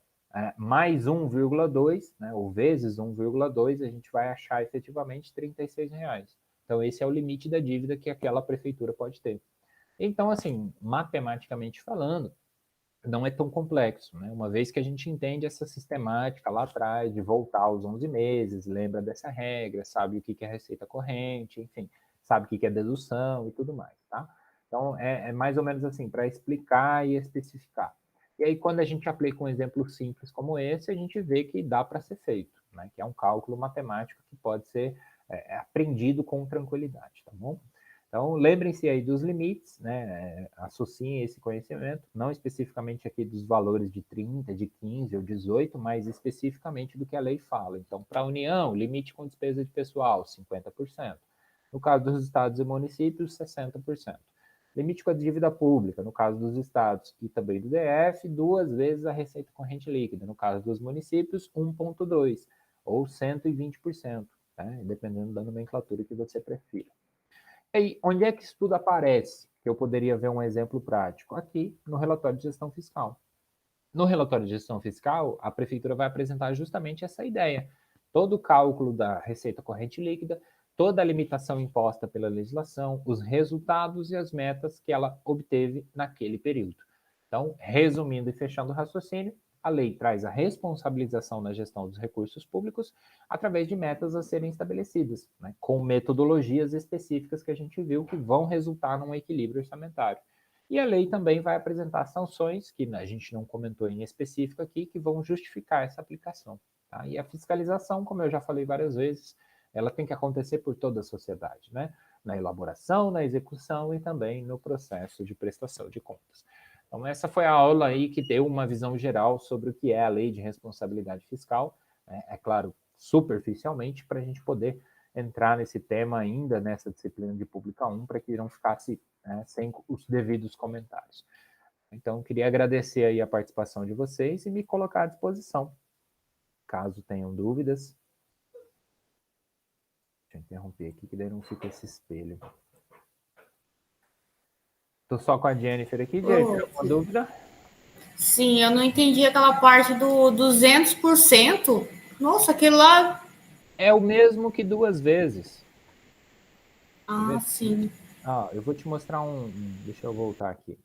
mais 1,2, né, ou vezes 1,2, a gente vai achar efetivamente R$ 36. Então, esse é o limite da dívida que aquela prefeitura pode ter. Então, assim, matematicamente falando, não é tão complexo, né? Uma vez que a gente entende essa sistemática lá atrás, de voltar aos 11 meses, lembra dessa regra, sabe o que é receita corrente, enfim, sabe o que é dedução e tudo mais, tá? Então, é mais ou menos assim, para explicar e especificar. E aí, quando a gente aplica um exemplo simples como esse, a gente vê que dá para ser feito, né? Que é um cálculo matemático que pode ser aprendido com tranquilidade, tá bom? Então, lembrem-se aí dos limites, né? Associem esse conhecimento, não especificamente aqui dos valores de 30, de 15 ou 18, mas especificamente do que a lei fala. Então, para a União, limite com despesa de pessoal, 50%. No caso dos estados e municípios, 60%. Limite com a dívida pública, no caso dos estados e também do DF, 2 vezes a receita corrente líquida. No caso dos municípios, 1,2 ou 120%, né? Dependendo da nomenclatura que você prefira. E aí, onde é que isso tudo aparece? Que eu poderia ver um exemplo prático? Aqui, no relatório de gestão fiscal. No relatório de gestão fiscal, a prefeitura vai apresentar justamente essa ideia. Todo o cálculo da receita corrente líquida, toda a limitação imposta pela legislação, os resultados e as metas que ela obteve naquele período. Então, resumindo e fechando o raciocínio, a lei traz a responsabilização na gestão dos recursos públicos através de metas a serem estabelecidas, né, com metodologias específicas que a gente viu que vão resultar num equilíbrio orçamentário. E a lei também vai apresentar sanções, que a gente não comentou em específico aqui, que vão justificar essa aplicação. Tá? E a fiscalização, como eu já falei várias vezes, ela tem que acontecer por toda a sociedade, né? Na elaboração, na execução e também no processo de prestação de contas. Então, essa foi a aula aí que deu uma visão geral sobre o que é a lei de responsabilidade fiscal, né? É claro, superficialmente, para a gente poder entrar nesse tema ainda nessa disciplina de Pública 1, para que não ficasse sem os devidos comentários. Então, queria agradecer aí a participação de vocês e me colocar à disposição, caso tenham dúvidas. Deixa eu interromper aqui, que daí não fica esse espelho. Estou só com a Jennifer aqui. Jennifer, alguma dúvida? Sim, eu não entendi aquela parte do 200%. Nossa, aquele lá. É o mesmo que 2 vezes. Quer Ah, ver? sim. Eu vou te mostrar deixa eu voltar aqui.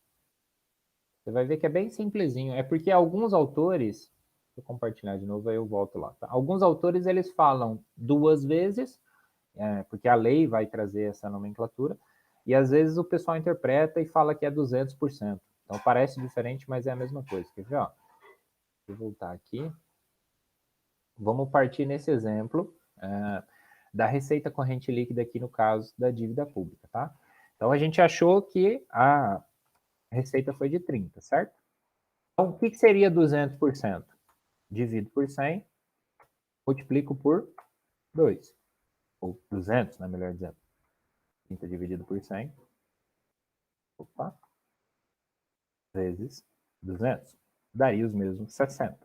Você vai ver que é bem simplesinho. É porque alguns autores, vou compartilhar de novo, aí eu volto lá. Tá? Alguns autores, eles falam 2 vezes, porque a lei vai trazer essa nomenclatura, e às vezes o pessoal interpreta e fala que é 200%. Então parece diferente, mas é a mesma coisa. Quer ver? Ó? Vou voltar aqui. Vamos partir nesse exemplo da receita corrente líquida aqui no caso da dívida pública, tá? Então a gente achou que a receita foi de 30, certo? Então o que seria 200%? Divido por 100, multiplico por 2, ou 200, né, melhor dizendo. 30 dividido por 100, opa, vezes 200, daria os mesmos 60.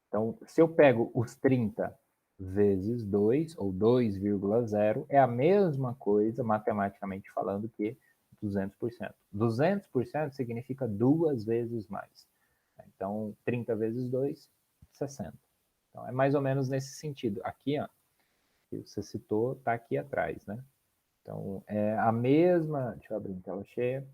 Então, se eu pego os 30 vezes 2, ou 2,0, é a mesma coisa, matematicamente falando, que 200%. 200% significa 2 vezes mais. Então, 30 vezes 2, 60. Então, é mais ou menos nesse sentido. Aqui, ó, que você citou, está aqui atrás, né? Então, é a mesma... Deixa eu abrir em tela cheia.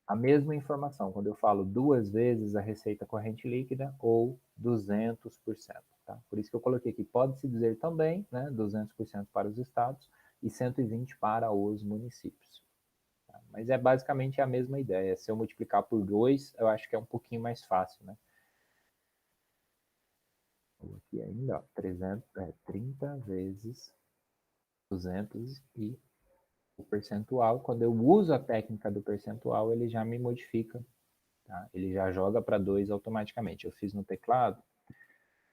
A mesma informação, quando eu falo 2 vezes a receita corrente líquida ou 200%. Tá? Por isso que eu coloquei aqui, pode-se dizer também, né, 200% para os estados e 120% para os municípios. Tá? Mas é basicamente a mesma ideia. Se eu multiplicar por 2, eu acho que é um pouquinho mais fácil. Né? Vou aqui ainda, ó, 30 vezes 200 e o percentual, quando eu uso a técnica do percentual, ele já me modifica tá? Ele já joga para 2 automaticamente. Eu fiz no teclado,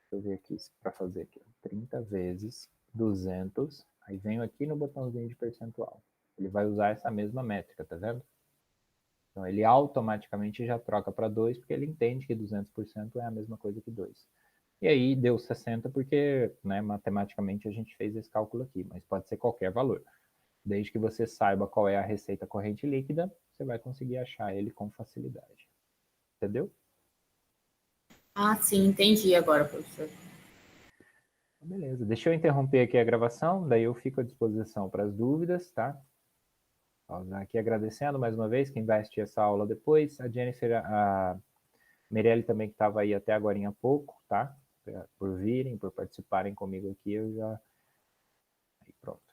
deixa eu ver aqui para fazer aqui, 30 vezes 200, aí venho aqui no botãozinho de percentual. Ele vai usar essa mesma métrica, tá vendo? Então, ele automaticamente já troca para 2, porque ele entende que 200% é a mesma coisa que 2. E aí deu 60 porque, né, matematicamente a gente fez esse cálculo aqui, mas pode ser qualquer valor. Desde que você saiba qual é a receita corrente líquida, você vai conseguir achar ele com facilidade. Entendeu? Ah, sim, entendi agora, professor. Beleza. Deixa eu interromper aqui a gravação, daí eu fico à disposição para as dúvidas, tá? Aqui agradecendo mais uma vez quem vai assistir essa aula depois. A Jennifer, a Mirelle também que estava aí até agora há pouco, tá? Por virem, por participarem comigo aqui, eu já... Aí, pronto.